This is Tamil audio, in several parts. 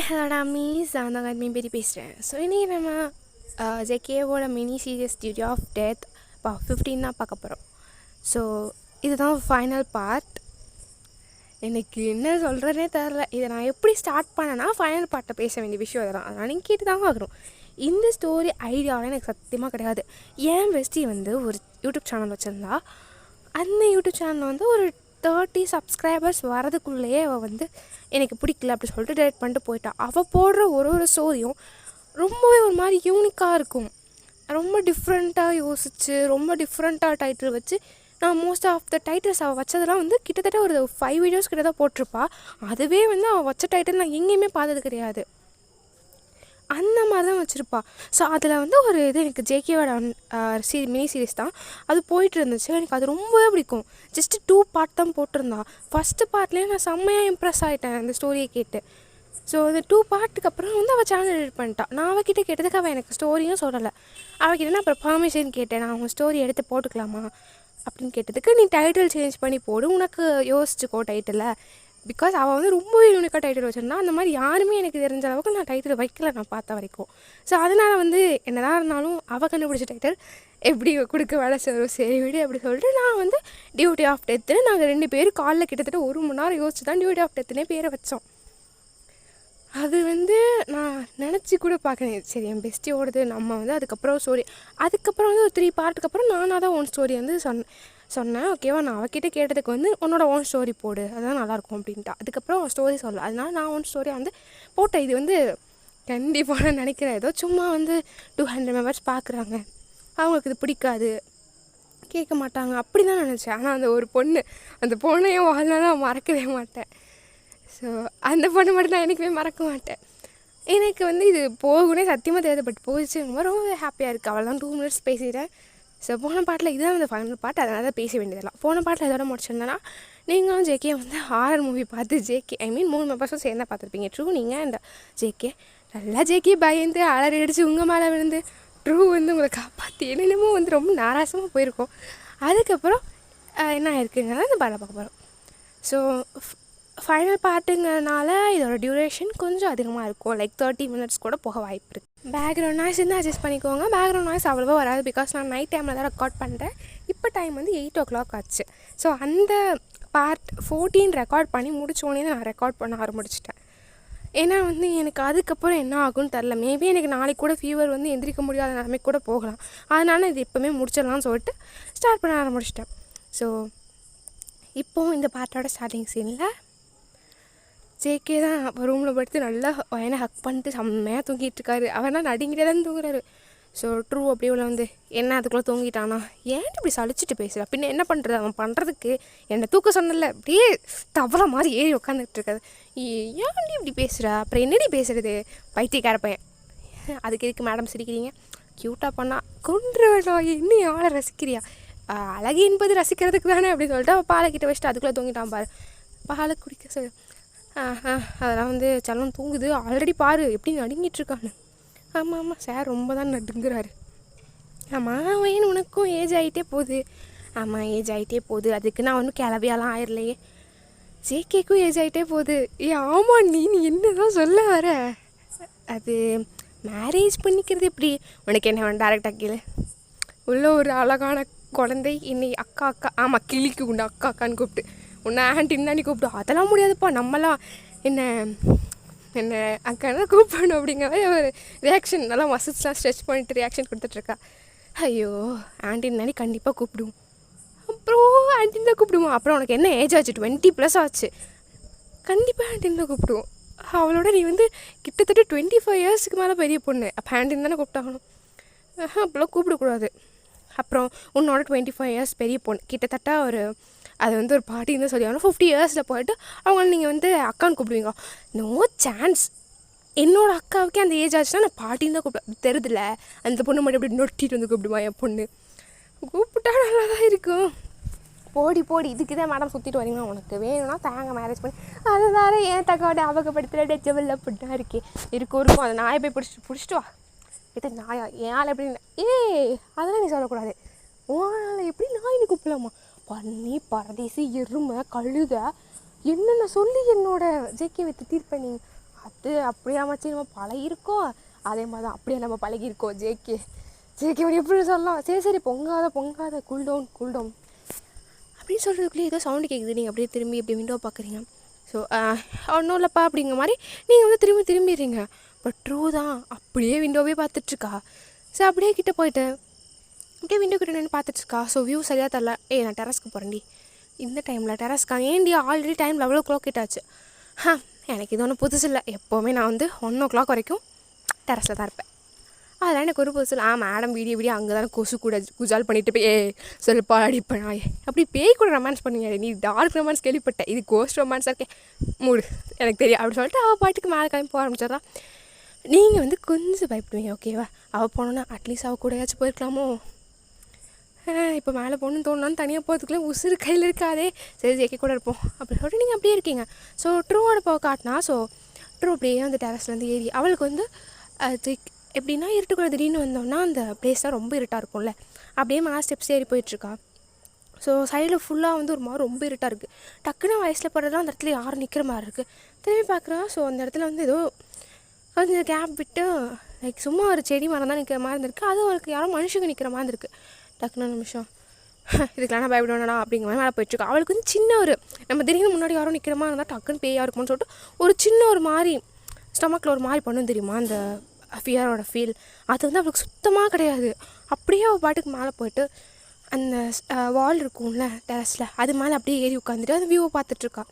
ஹலோடா மீஸ் நான் தான் மீன்பேரி பேசுகிறேன். ஸோ இன்றைக்கி நம்ம ஜேகேவோட mini series duty of death 15 தான் பார்க்க போகிறோம். ஸோ இதுதான் ஃபைனல் பார்ட். எனக்கு என்ன சொல்கிறேனே தெரில. இதை நான் எப்படி ஸ்டார்ட் பண்ணேன்னா ஃபைனல் பார்ட்டை பேச வேண்டிய விஷயம் அதெல்லாம் அதனால் நீங்கள் கேட்டு தான் ஆகணும். இந்த ஸ்டோரி ஐடியாவில் எனக்கு சத்தியமாக கிடையாது. ஏன் பெஸ்டி வந்து ஒரு யூடியூப் சேனல் வச்சுருந்தா அந்த யூடியூப் சேனலில் வந்து ஒரு 30 சப்ஸ்கிரைபர்ஸ் வரதுக்குள்ளேயே அவள் வந்து எனக்கு பிடிக்கல அப்படி சொல்லிட்டு டெலிட் பண்ணிட்டு போயிட்டாள். அவள் போடுற ஒரு ஸ்டோரியும் ரொம்பவே ஒரு மாதிரி யூனிக்காக இருக்கும். ரொம்ப டிஃப்ரெண்ட்டாக யோசித்து ரொம்ப டிஃப்ரெண்ட்டாக டைட்டில் வச்சு நான் மோஸ்ட் ஆஃப் த டைட்டில்ஸ் அவள் வச்சதெல்லாம் வந்து கிட்டத்தட்ட ஒரு 5 வீடியோஸ் கிட்ட தான் போட்டிருப்பா. அதுவே வந்து அவள் வச்ச டைட்டில் நான் எங்கேயுமே பார்த்தது கிடையாது. அந்த மாதிரி தான் வச்சுருப்பா. ஸோ அதில் வந்து ஒரு இது எனக்கு ஜேகேவோட மினி சீரிஸ் தான் அது போயிட்டு இருந்துச்சு. எனக்கு அது ரொம்பவே பிடிக்கும். ஜஸ்ட்டு 2 பார்ட் தான் போட்டிருந்தா. ஃபஸ்ட்டு பார்ட்லேயே நான் செம்மையாக இம்ப்ரெஸ் ஆகிட்டேன் அந்த ஸ்டோரியை கேட்டு. ஸோ அந்த 2 பார்ட்டுக்கு அப்புறம் வந்து அவள் சேனல் எடிட் பண்ணிட்டா. நான் அவகிட்ட கேட்டதுக்கு அவள் எனக்கு ஸ்டோரியும் சொல்லலை. அவகிட்ட நான் அப்புறம் பர்மிஷன் கேட்டேன், நான் அவன் ஸ்டோரி எடுத்து போட்டுக்கலாமா அப்படின்னு கேட்டதுக்கு, நீ டைட்டில் சேஞ்ச் பண்ணி போடு, உனக்கு யோசிச்சுக்கோ டைட்டிலை. பிகாஸ் அவள் வந்து ரொம்பவே யூனிக்காக டைட்டில் வச்சுருந்தா. அந்த மாதிரி யாருமே எனக்கு தெரிஞ்ச அளவுக்கு நான் டைட்டில் வைக்கல நான் பார்த்த வரைக்கும். ஸோ அதனால் வந்து என்னதான் இருந்தாலும் அவள் கண்டுபிடிச்ச டைட்டில் எப்படி கொடுக்க வேலை செய்வோம் சரி விடு அப்படி சொல்லிட்டு நான் வந்து டியூட்டி ஆஃப் டெத்துன்னு நாங்கள் 2 பேரும் காலில் கிட்டத்தட்ட 1 மணி நேரம் யோசிச்சு தான் டியூட்டி ஆஃப் டெத்துனே பேரை வச்சோம். அது வந்து நான் நினச்சி கூட பார்க்குறேன். சரி என் பெஸ்ட்டியோடது நம்ம வந்து அதுக்கப்புறம் ஸ்டோரி அதுக்கப்புறம் வந்து ஒரு 3 பார்ட்டுக்கு அப்புறம் நானாக தான் ஓன் ஸ்டோரி வந்து சொன்னேன். ஓகேவா, நான் அவகிட்ட கேட்டதுக்கு வந்து உன்னோட ஓன் ஸ்டோரி போடு, அதுதான் நல்லாயிருக்கும் அப்படின்ட்டா. அதுக்கப்புறம் அவன் ஸ்டோரி சொல்லலை. அதனால நான் ஓன் ஸ்டோரி வந்து போட்டேன். இது வந்து கண்டிப்பாக நான் நினைக்கிறேன் ஏதோ சும்மா வந்து 200 மெம்பர்ஸ் பார்க்குறாங்க, அவங்களுக்கு இது பிடிக்காது, கேட்க மாட்டாங்க அப்படி தான் நினச்சேன். ஆனால் அந்த ஒரு பொண்ணு, அந்த பொண்ணையும் வாழ்நாள் நான் மறக்கவே மாட்டேன். ஸோ அந்த பொண்ணு மட்டும் நான் என்றைக்குமே மறக்க மாட்டேன். எனக்கு வந்து இது போகணுன்னே சத்தியமாக தேவைப்பட்டு போயிடுச்சு. ரொம்ப ஹாப்பியாக இருக்குது. அவள் தான் 2 மினிட்ஸ் பேசிட்டேன். ஸோ போன பாட்டில் இதுதான் வந்து ஃபைனல் பார்ட். அதனால தான் பேச வேண்டியதெல்லாம். போன பாட்டில் எதோட முடிச்சிருந்தேன்னா, நீங்களும் ஜேகே வந்து ஹாரர் மூவி பார்த்து ஐ மீன் 3 மெம்பர்ஸும் சேர்ந்தா பார்த்துருப்பீங்க. ட்ரூ நீங்கள் இந்த ஜேகே நல்லா ஜேகே பயந்து அலறி அடித்து உங்கள் மேலே விழுந்து ட்ரூ வந்து உங்களை காப்பாற்றி என்னென்னமோ வந்து ரொம்ப நாராசமாக போயிருக்கோம். அதுக்கப்புறம் என்ன ஆயிருக்குங்கிறத இந்த பாட்டில் பார்க்க போகிறோம். ஸோ ஃபைனல் பார்ட்டுங்கிறனால இதோட டியூரேஷன் கொஞ்சம் அதிகமாக இருக்கும். லைக் 30 மினிட்ஸ் கூட போக வாய்ப்பு இருக்குது. பேக்ரவுண்ட் நாய்ஸ் வந்து அட்ஜஸ்ட் பண்ணிக்கோங்க. பேக்ரவுண்ட் நாய்ஸ் அவ்வளோவா வராது. பிகாஸ் நான் நைட் டைமில் தான் ரெக்கார்ட் பண்ணுறேன். இப்போ டைம் வந்து 8 o'clock ஆச்சு. ஸோ அந்த பார்ட் 14 ரெக்கார்ட் பண்ணி முடித்தோடனே நான் ரெக்கார்ட் பண்ண ஆரம்பிச்சிட்டேன். ஏன்னா வந்து எனக்கு அதுக்கப்புறம் என்ன ஆகும்னு தெரில. மேபி எனக்கு நாளைக்கு கூட ஃபீவர் வந்து எந்திரிக்க முடியாத நிலைமைக்கு கூட போகலாம். அதனால் இது இப்போவுமே முடிச்சிடலாம்னு சொல்லிட்டு ஸ்டார்ட் பண்ண ஆரம்பிச்சிட்டேன். ஸோ இப்போது இந்த பார்ட்டோட ஸ்டார்டிங் சீனில் ஜேகே தான் ரூமில் படுத்து நல்லா வயனை ஹக் பண்ணிட்டு செம்மையாக தூங்கிட்டு இருக்காரு. அவனா நடிங்கிட்டே தான் தூங்குறாரு. ஸோ ட்ரூ அப்படியே உள்ள வந்து என்ன அதுக்குள்ளே தூங்கிட்டானா, ஏன் இப்படி சலிச்சுட்டு பேசுகிறா, பின்ன என்ன பண்ணுறது, அவன் பண்ணுறதுக்கு என்னை தூக்க சொன்னல அப்படியே தவளை மாதிரி ஏறி உட்காந்துட்டு இருக்காது. ஏன்டி இப்படி பேசுகிறா, அப்புறம் என்னடி பேசுகிறது பைத்தியக்கார பையன். அதுக்கு எதுக்கு மேடம் சிரிக்கிறீங்க, க்யூட்டாக பண்ணா கொன்றுவா, இன்னும் யாரை ரசிக்கிறியா, அழகு என்பது ரசிக்கிறதுக்கு தானே அப்படின்னு சொல்லிட்டு அவள் பாலை கிட்ட வச்சுட்டு அதுக்குள்ளே தூங்கிட்டான் பாரு. பாலை குடிக்க சொல்லு. அதெல்லாம் வந்து செல்லம் தூங்குது ஆல்ரெடி பாரு எப்படி நடுங்கிட்டுருக்கான்னு. ஆமாம் ஆமாம் சார் ரொம்ப தான் நடுங்குறாரு. ஆமாம் வேணும், உனக்கும் ஏஜ் ஆகிட்டே போகுது. ஆமாம் ஏஜ் ஆகிட்டே போகுது, அதுக்கு நான் ஒன்றும் கிளவியாலாம் ஆயிடலையே. ஜேகேக்கும் ஏஜ் ஆகிட்டே போகுது. ஆமாம் நீ என்ன தான் சொல்ல வர, அது மேரேஜ் பண்ணிக்கிறது எப்படி, உனக்கு என்ன வேணும் டேரெக்டாக கீழே உள்ள ஒரு அழகான குழந்தை என்னை அக்கா அக்கா, ஆமாம் கிளிக்கு உண்டு அக்கா அக்கான்னு கூப்பிட்டு உன்னை ஆண்டின்னு தானே கூப்பிடும். அதெல்லாம் முடியாதுப்பா, நம்மலாம் என்ன அக்கானா கூப்பிடணும் அப்படிங்கிற மாதிரி ஒரு ரியாக்ஷன் நல்லா மசில்ஸ்லாம் ஸ்ட்ரெச் பண்ணிட்டு ரியாக்ஷன் கொடுத்துட்ருக்கா. ஐயோ ஆண்டின்னு தானே கண்டிப்பாக கூப்பிடுவோம். அப்புறம் ஆண்டின்னு தான் கூப்பிடுவோம். அப்புறம் உனக்கு என்ன ஏஜ் ஆச்சு, 20+ ஆச்சு, கண்டிப்பாக ஆண்டின்னு தான் கூப்பிடுவோம். அவளோட நீ வந்து கிட்டத்தட்ட 25 இயர்ஸுக்கு மேலே பெரிய பொண்ணு, அப்போ ஆண்டின்னு தானே கூப்பிட்டாகணும். அப்போல்லாம் கூப்பிடக்கூடாது. அப்புறம் உன்னோட 25 இயர்ஸ் பெரிய பொண்ணு, கிட்டத்தட்ட ஒரு அது வந்து ஒரு பாட்டின்னு தான் சொல்லியாகணும். 50 இயர்ஸில் போய்ட்டு அவங்கள நீங்கள் வந்து அக்கான்னு கூப்பிடுவீங்க. No chance. என்னோடய அக்காவுக்கே அந்த ஏஜ் ஆச்சுன்னா நான் பாட்டின்னு தான் கூப்பிடுவேன். தெரியுதுல அந்த பொண்ணு மட்டும் எப்படி நொட்டிட்டு வந்து கூப்பிடுமா, என் பொண்ணு கூப்பிட்டா நல்லா தான் இருக்கும். போடி போடி, இதுக்கு தான் மேடம் சுற்றிட்டு வரீங்க, உனக்கு வேணும்னா தாங்க மேரேஜ் பண்ணி அதை வேறு ஏன் தக்காவோட அவகப்படுத்துகிற டெச்சபிள் அப்படின்னா இருக்கும் அதை நாயை போய் பிடிச்சிட்டு வா. இது நாயா என் ஆள் எப்படின்னு அதெல்லாம் நீ சொல்லக்கூடாது. உன் எப்படி நாயின்னு கூப்பிடலாமா, பன்னி பரதேசி எருமை கழுத என்னென்ன சொல்லி என்னோட ஜேகே வைத்து தீர்ப்பேன் நீ பார்த்து அப்படியே அமைச்சு நம்ம பழகிருக்கோம். அதே மாதிரி தான் அப்படியே நம்ம பழகிருக்கோம். ஜேகே எப்படி சொல்லலாம், சரி பொங்காத கூல்டவுன் அப்படின்னு சொல்கிறதுக்குள்ளேயே ஏதோ சவுண்டு கேட்குது. நீங்கள் அப்படியே திரும்பி அப்படியே விண்டோ பார்க்குறீங்க. ஸோ ஒன்றும் இல்லைப்பா அப்படிங்கிற மாதிரி நீங்கள் வந்து திரும்பிடுறீங்க. பட் ட்ரூ தான், அப்படியே விண்டோவே பார்த்துட்ருக்கா. ஸோ அப்படியே கிட்டே போயிட்டு அப்படியே விண்டோ கிட்ட நின்று பார்த்துட்ருக்கா. ஸோ வியூ சரியாக தரல. நான் டெரஸ்க்கு போகிறேன்டி, இந்த டைமில் டெரஸ்க்கா? ஏன்டி ஆல்ரெடி டைம் 11 கிட்ட ஆச்சு. எனக்கு இது ஒன்றும் புதுசு இல்லை, எப்போவுமே நான் வந்து 1 வரைக்கும் டெரஸில் தான் இருப்பேன். அதெல்லாம் எனக்கு ஒரு புதுசு இல்லை. மேடம் வீடியோ அங்கே தானே கொசு கூட குஜால் பண்ணிட்டு போய் சொல்லுப்பா அடிப்பேன் நான். அப்படி பேய் கூட ரொமான்ஸ் பண்ணுங்க, நீ டார்க் ரொமான்ஸ் கேள்விப்பட்டேன், இது கோஸ்ட் ரொமான்ஸாக இருக்கேன் மூடு எனக்கு தெரியும் அப்படின்னு சொல்லிட்டு அவள் பாட்டுக்கு மேலே கிளம்பி போக ஆரம்பிச்சிடறான். நீங்கள் வந்து கொஞ்சம் பயப்படுவீங்க, ஓகேவா? அவள் போனோன்னா அட்லீஸ்ட் அவள் கூடயாச்சும் போயிருக்கலாமோ. இப்போ மேலே போகணுன்னு தோணுனான்னு தனியாக போகிறதுக்குள்ளே உசுறு கையில் இருக்காதே, சரி ஜேகே கூட இருப்போம் அப்படின்னு சொல்லிட்டு நீங்கள் அப்படியே இருக்கீங்க. ஸோ ட்ரூவோட போக காட்டினா, ஸோ ட்ரூ அப்படியே அந்த டெரஸ்லேருந்து ஏறி அவளுக்கு வந்து எப்படின்னா இருட்டுக்குள்ள திடீர்னு வந்தோன்னா அந்த பிளேஸ்லாம் ரொம்ப இருட்டாக இருக்கும்ல, அப்படியே மேலே ஸ்டெப்ஸ் ஏறி போயிட்டுருக்கா. ஸோ சைடில் ஃபுல்லாக வந்து ஒரு மாதிரி ரொம்ப இருட்டாக இருக்குது. டக்குன்னு வயசில் போடுறதுலாம் அந்த இடத்துல யாரும் நிற்கிற மாதிரி இருக்குது. திரும்பி பார்க்குறா. ஸோ அந்த இடத்துல வந்து ஏதோ கொஞ்சம் கேப் விட்டு லைக் சும்மா ஒரு செடி மரம் தான் நிற்கிற மாதிரி இருந்திருக்கு. அது அவளுக்கு யாரும் மனுஷங்க நிற்கிற மாதிரி இருக்குது. டக்குன்னு நிமிஷம் இதுக்கெல்லாம் நான் பயப்படணும்னா அப்படிங்கிற மாதிரி மேலே போயிட்டுருக்கா. அவளுக்கு வந்து சின்ன ஒரு நம்ம திடீர்னு முன்னாடி யாரும் நிற்கிற மாதிரி இருந்தால் டக்குன்னு பேயாக இருக்கும்னு சொல்லிட்டு ஒரு சின்ன ஒரு மாதிரி ஸ்டொமக்கில் ஒரு மாதிரி பண்ணும் தெரியுமா, அந்த ஃபியரோட ஃபீல். அது வந்து அவளுக்கு சுத்தமாக கிடையாது. அப்படியே அவள் பாட்டுக்கு மேலே போய்ட்டு அந்த வால் இருக்கும்ல டெரஸில், அது மேலே அப்படியே ஏறி உட்காந்துட்டு அந்த வியூவை பார்த்துட்ருக்கா.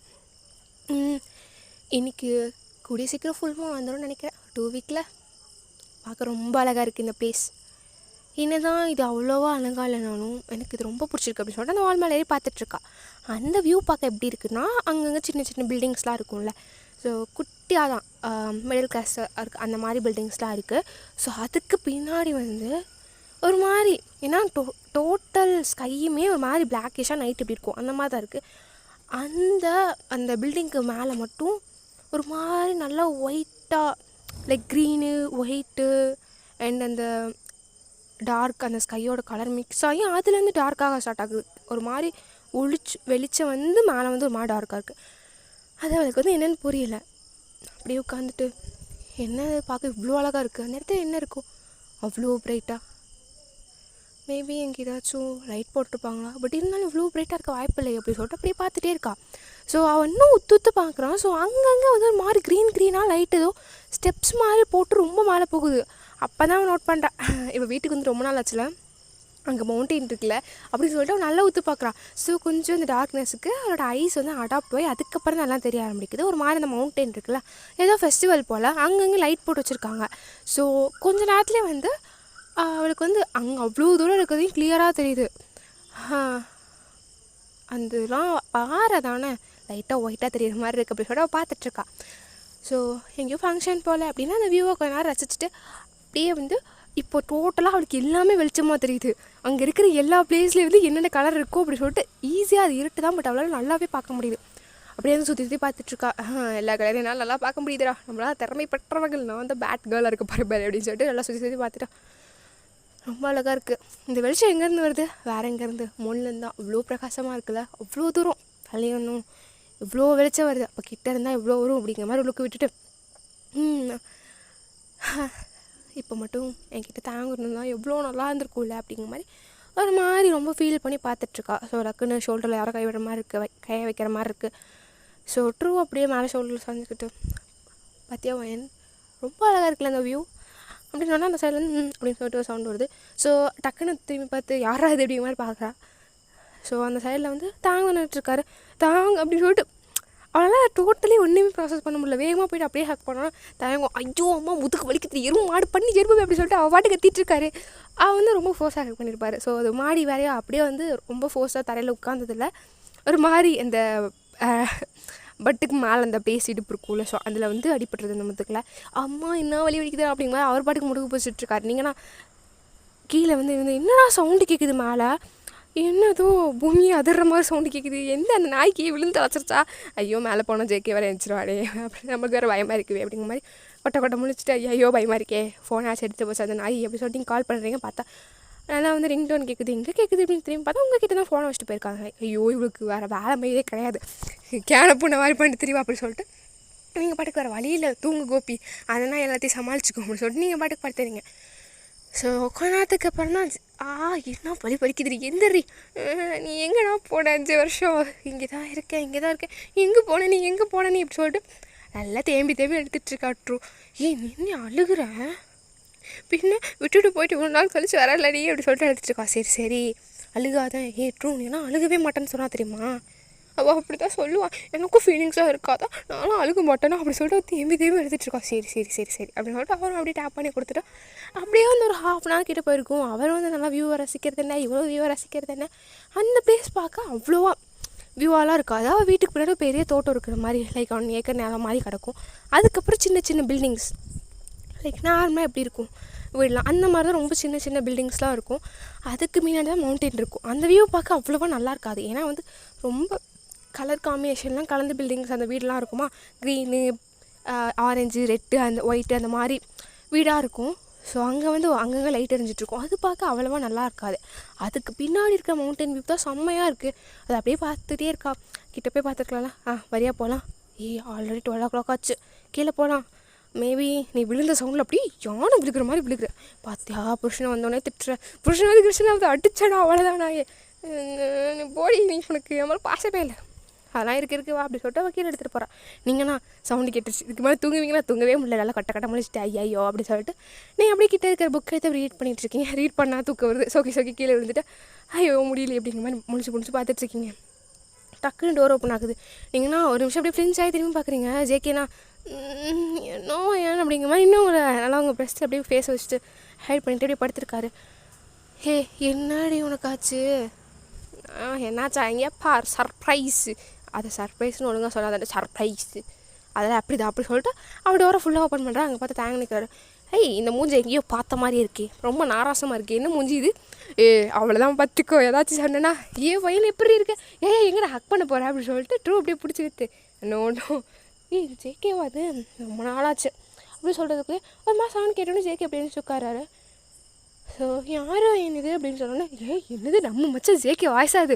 இன்றைக்கி கூடிய சீக்கிரம் ஃபுல் மூன் வந்துடும் நினைக்கிறேன், 2 வீக்கில். பார்க்க ரொம்ப அழகாக இருக்குது இந்த பிளேஸ். என்ன தான் இது அவ்வளோவா அழகாக இல்லைனாலும் எனக்கு இது ரொம்ப பிடிச்சிருக்கு அப்படின்னு சொல்லிட்டு அந்த வால் மேலே ஏறி பார்த்துட்ருக்கா. அந்த வியூ பார்க்க எப்படி இருக்குன்னா, அங்கங்கே சின்ன சின்ன பில்டிங்ஸ்லாம் இருக்கும்ல, ஸோ குட்டியாக தான் மிடில் கிளாஸ் இருக்குது அந்த மாதிரி பில்டிங்ஸ்லாம் இருக்குது. ஸோ அதுக்கு பின்னாடி வந்து ஒரு மாதிரி ஏன்னா டோட்டல் ஸ்கையுமே ஒரு மாதிரி பிளாக்கிஷாக நைட் எப்படி இருக்கும் அந்த மாதிரி தான் இருக்குது. அந்த பில்டிங்க்கு மேலே மட்டும் ஒரு மாதிரி நல்லா ஒயிட்டாக லைக் க்ரீனு ஒயிட்டு அண்ட் அந்த டார்க் அந்த ஸ்கையோட கலர் மிக்ஸ் ஆகி அதுலேருந்து டார்க்காக ஸ்டார்ட் ஆகுது. ஒரு மாதிரி வெளிச்சம் வந்து மேலே வந்து ஒரு மாதிரி டார்க்காக இருக்குது. அது அவளுக்கு வந்து என்னென்னு புரியலை. அப்படியே உட்காந்துட்டு என்ன பார்க்க இவ்வளோ அழகாக இருக்குது, அந்த இடத்துல என்ன இருக்கும் அவ்வளோ ப்ரைட்டாக? மேபி எங்கே ஏதாச்சும் லைட் போட்டிருப்பாங்களா, பட் இருந்தாலும் இவ்வளோ ப்ரைட்டாக இருக்க வாய்ப்பு இல்லை அப்படி சொல்லிட்டு அப்படியே பார்த்துட்டே இருக்கா. ஸோ அவன் இன்னும் உத்து பார்க்குறான். ஸோ அங்கங்கே வந்து ஒரு மாதிரி க்ரீனாக லைட் ஏதோ ஸ்டெப்ஸ் மாதிரி போட்டு ரொம்ப மேலே போகுது. அப்போ தான் அவன் நோட் பண்ணுறான், இப்போ வீட்டுக்கு வந்து ரொம்ப நாள் ஆச்சுல, அங்கே மவுண்டெயின் இருக்குல்ல அப்படின்னு சொல்லிட்டு அவன் நல்லா ஊற்று பார்க்குறான். ஸோ கொஞ்சம் இந்த டார்க்னஸுக்கு அவனோட ஐஸ் வந்து அடாப்ட் போய் அதுக்கப்புறம் தான் எல்லாம் தெரிய ஆரம்பிக்குது. ஒரு மாதிரி அந்த மவுண்டெயின் இருக்குல்ல, ஏதோ ஃபெஸ்டிவல் போல் அங்கங்கே லைட் போட்டு வச்சுருக்காங்க. ஸோ கொஞ்ச நேரத்துலேயே வந்து அவளுக்கு வந்து அங்கே அவ்வளோ தூரம் இருக்கிறதையும் கிளியராக தெரியுது. அதெல்லாம் பாறை தானே லைட்டாக ஒயிட்டாக தெரியுற மாதிரி இருக்குது அப்படி சொல்லிட்டு அவள் பார்த்துட்ருக்கா. ஸோ எங்கேயோ ஃபங்க்ஷன் போல் அப்படின்னா அந்த வியூவை கொஞ்ச நேரம் ரசிச்சுட்டு அப்படியே வந்து இப்போ டோட்டலாக அவளுக்கு எல்லாமே வெளிச்சமாக தெரியுது. அங்கே இருக்கிற எல்லா பிளேஸ்லேயும் வந்து என்னென்ன கலர் இருக்கோ அப்படி சொல்லிட்டு ஈஸியாக அது இருட்டு தான், பட் அவளால் நல்லாவே பார்க்க முடியுது. அப்படியே வந்து சுற்றி பார்த்துட்ருக்கா. எல்லா கலரையும் என்னால் நல்லா பார்க்க முடியுதுடா, நம்மளால் திறமை பெற்றவர்கள், நான் வந்து பேட் கேர்ளாக இருக்க போகிறேன் அப்படின்னு சொல்லிட்டு நல்லா சுற்றி பார்த்துட்டா. ரொம்ப அழகாக இருக்குது. இந்த வெளிச்சம் எங்கேருந்து வருது, வேறு எங்கேருந்து, மொழிலேருந்து தான். இவ்வளோ பிரகாசமாக இருக்குல்ல, அவ்வளோ தூரம் தலையணும் இவ்வளோ வெளிச்சம் வருது. அப்போ கிட்டே இருந்தால் இவ்வளோ வரும் அப்படிங்கிற மாதிரி லுக்கு விட்டுட்டு இப்போ மட்டும் என்கிட்ட தாங்கணும் தான் எவ்வளோ நல்லா இருந்திருக்கும்ல அப்படிங்கிற மாதிரி ஒரு மாதிரி ரொம்ப ஃபீல் பண்ணி பார்த்துட்ருக்கா. ஸோ டக்குன்னு ஷோல்டரில் யாரோ கைவிடுற மாதிரி இருக்குது, கையை வைக்கிற மாதிரி இருக்குது. ஸோ ட்ரூ அப்படியே மேலே ஷோல்டரில் சாஞ்சிக்கிட்டு பார்த்தியா வயன் ரொம்ப அழகாக இருக்குல்ல அந்த வியூ அப்படின்னு சொன்னால் அந்த சைட்லேருந்து அப்படின்னு சொல்லிட்டு ஒரு சவுண்ட் வருது. ஸோ டக்குன்னு திரும்பி பார்த்து யாரா இது அப்படிங்கிற மாதிரி பார்க்குறா. ஸோ அந்த சைடில் வந்து தாங்க நின்றுட்டுருக்காரு. தாங்க அப்படின்னு சொல்லிட்டு அவளால் டோட்டலி ஒன்றுமே ப்ராசஸ் பண்ண முடியல. வேகமாக போய்ட்டு அப்படியே ஹக் பண்ணால் தயங்கும். ஐயோ அம்மா முதுக்கு வலிக்குது, எறும்பு மாடு பண்ணி எறும்பு அப்படி சொல்லிட்டு அவள் பாட்டு கத்திட்டுருக்காரு. அவள் வந்து ரொம்ப ஃபோர்ஸாக ஹக் பண்ணியிருப்பார். ஸோ அது மாடி வேறையா அப்படியே வந்து ரொம்ப ஃபோர்ஸாக தரையில் உட்காந்ததில்ல, ஒரு மாதிரி அந்த பட்டுக்கு மேலே அந்த பேஸ் இடுப்பு இருக்கும்ல, ஸோ அதில் வந்து அடிபட்டுறது அந்த முதுக்கில். அம்மா என்ன வலி வலிக்குது அப்படிங்கிற மாதிரி அவர் பாட்டுக்கு முடுக்கு போச்சுட்ருக்காரு. நீங்கன்னா கீழே வந்து என்னடா சவுண்டு கேட்குது மேலே, என்னதோ பூமியை அதிர்ற மாதிரி சவுண்டு கேட்குது, எந்த அந்த நாய்க்கு விழுந்து வச்சிருச்சா, ஐயோ மேலே போனால் ஜேகே வேறு எழுச்சிருவாடே அப்படி நமக்கு வேறு பயமாக இருக்குது அப்படிங்கிற மாதிரி கொட்டை முழிச்சிட்டு ஐயோ பயமாக இருக்கே, ஃபோன் ஆச்சு எடுத்து போச்சு அந்த நாய் அப்படி சொல்லிட்டு நீங்கள் கால் பண்ணுறீங்க. பார்த்தா நல்லா வந்து ரிங் டோன் கேட்குது, எங்கே கேட்குது அப்படின்னு திரும்பி பார்த்தா உங்ககிட்ட தான் ஃபோனை வச்சுட்டு போயிருக்காங்க. ஐயோ இவளுக்கு வேறு வேலை மாதிரியே கிடையாது, கேன பூனை மாதிரி பண்ணிட்டு தெரியுமா அப்படி சொல்லிட்டு நீங்கள் பாட்டுக்கு வர வழியில் தூங்கு கோபி, அதெல்லாம் எல்லாத்தையும் சமாளிச்சுக்கோ அப்படின்னு சொல்லிட்டு நீங்கள் பாட்டுக்கு படுத்துறீங்க. ஸோ கொஞ்ச நேரத்துக்கு அப்புறம் தான் என்ன பலிக்குதுடி எந்திரி, நீ எங்கேனா போன 5 வருஷம், இங்கே தான் இருக்கேன், எங்கே போன நீ இப்படி சொல்லிட்டு நல்லா தேம்பி எடுத்துகிட்ருக்காட்ரு. நீ அழுகுற, பின்ன விட்டுட்டு போயிட்டு 1 நாள் கழிச்சு வரலடி அப்படி சொல்லிட்டு எடுத்துகிட்ருக்கா. சரி அழுகாதான். ட்ரூ, நீனா அழுகவே மாட்டேன்னு சொன்னா தெரியுமா? அவள் அப்படி தான் சொல்லுவாள், எனக்கும் ஃபீலிங்ஸாக இருக்காதான், நானும் அழுக மாட்டேன்னா அப்படி சொல்லிட்டு தேம்பி எடுத்துகிட்ருக்கா. சரி அப்படின்னு சொல்லிட்டு அவரும் அப்படியே டேப் பண்ணி கொடுத்துட்டு அப்படியே வந்து ஒரு 1/2 hour கிட்டே போயிருக்கும். அவர் வந்து நல்லா வியூவை ரசிக்கிறது என்ன, இவ்வளோ வியூவை ரசிக்கிறது என்ன. அந்த பிளேஸ் பார்க்க அவ்வளோவா வியூவாலாம் இருக்காது. அவள் வீட்டுக்கு பின்னாடி பெரிய தோட்டம் இருக்கிற மாதிரி, லைக் 1 ஏக்கர் நிலம் மாதிரி கிடக்கும். அதுக்கப்புறம் சின்ன பில்டிங்ஸ், லைக் நார்மலாக எப்படி இருக்கும் வீடெலாம், அந்த மாதிரி தான் ரொம்ப சின்ன பில்டிங்ஸ்லாம் இருக்கும். அதுக்கு முன்னாடி தான் மவுண்டெயின் இருக்கும். அந்த வியூ பார்க்க அவ்வளோவா நல்லா இருக்காது. ஏன்னா வந்து ரொம்ப கலர் காம்பினேஷன்லாம் கலந்து பில்டிங்ஸ் அந்த வீடெலாம் இருக்குமா, க்ரீனு, ஆரஞ்சு, ரெட்டு, அந்த ஒயிட்டு, அந்த மாதிரி வீடாக இருக்கும். ஸோ அங்கே வந்து அங்கங்கே லைட் எரிஞ்சிட்ருக்கும். அது பார்க்க அவ்வளோவா நல்லா இருக்காது. அதுக்கு பின்னாடி இருக்கிற மவுண்டன் வியூ தான் செம்மையாக இருக்குது. அது அப்படியே பார்த்துட்டே இருக்கா. கிட்ட போய் பார்த்துருக்கலாம்ல. வரியா போகலாம். ஆல்ரெடி 12 o'clock ஆச்சு, கீழே போகலாம். மேபி நீ விழுந்த சவுண்டில் அப்படி யானை விழுகிற மாதிரி விழுகிற பார்த்தியா, புருஷனை வந்தோடனே திட்டுற, புருஷன் வந்து கிருஷ்ணனை வந்து அடிச்சடா, அவ்வளோதான் நான் போடி, நீ உனக்கு என் மேலே பாசமே இல்லை, அதெல்லாம் இருக்கு வா அப்படி சொல்லிட்டு அவள் கீழே எடுத்துகிட்டு போகிறான். நீங்கண்ணா சவுண்டு கேட்டுருச்சு, இதுக்கு மேலே தூங்குவீங்களா, தூங்கவே முடியல, நல்லா கட்ட முடிச்சுட்டு ஐயோ அப்படி சொல்லிட்டு நீ அப்படியே கிட்டே இருக்கிற புக் எடுத்து ரீட் பண்ணிகிட்ருக்கீங்க. ரீட் பண்ணால் தூக்கம் வருது, சொக்கி கீழே விழுந்துட்டு ஐயோ முடியல அப்படிங்கிற மாதிரி முடிச்சு பார்த்துட்ருக்கீங்க. டக்குன்னு டோர் ஓப்பன் ஆகுது. நீங்கன்னா ஒரு நிமிஷம் அப்படியே ஃப்ரெண்ட்ஸ் ஆகி திரும்பி பார்க்குறீங்க. ஜேகேனா ஏன் அப்படிங்கிற மாதிரி இன்னும் ஒரு நல்லா உங்கள் ப்ரெஸ்ட் அப்படியே ஃபேஸ் வச்சுட்டு ஹைட் பண்ணிட்டு அப்படியே படுத்துருக்காரு. என்னடி உனக்காச்சு, என்னாச்சா, எங்கேப்பா சர்ப்ரைஸு, அதை சர்ப்ரைஸ்னு ஒழுங்காக சொல்லாத, சர்ப்ரைஸு அதெல்லாம் அப்படி சொல்லிட்டு அப்படி டோரை ஃபுல்லாக ஓப்பன் பண்ணுறா. அங்கே பார்த்து தேங்க நிற்கிறாரு. இந்த மூஞ்சி எங்கேயோ பார்த்த மாதிரி இருக்கே, ரொம்ப நாராசமாக இருக்கே, என்ன மூஞ்சி இது, அவ்வளோதான் பார்த்துக்கோ, ஏதாச்சும் சொன்னேன்னா வயல் எப்படி இருக்க, எங்கடா ஹக் பண்ண போகிறேன் அப்படின்னு சொல்லிட்டு ட்ரூ அப்படியே பிடிச்சிக்கிட்டு நோ ஜேகேவா அது ரொம்ப நாளாச்சு அப்படின்னு சொல்கிறதுக்கு ஒரு மாதம் அவனு கேட்டோன்னே ஜேகே அப்படின்னு உட்காராரு. ஸோ யாரோ என்னது அப்படின்னு சொன்னோன்னே என்னது நம்ம மச்சம் ஜேகே வாய்ஸாது,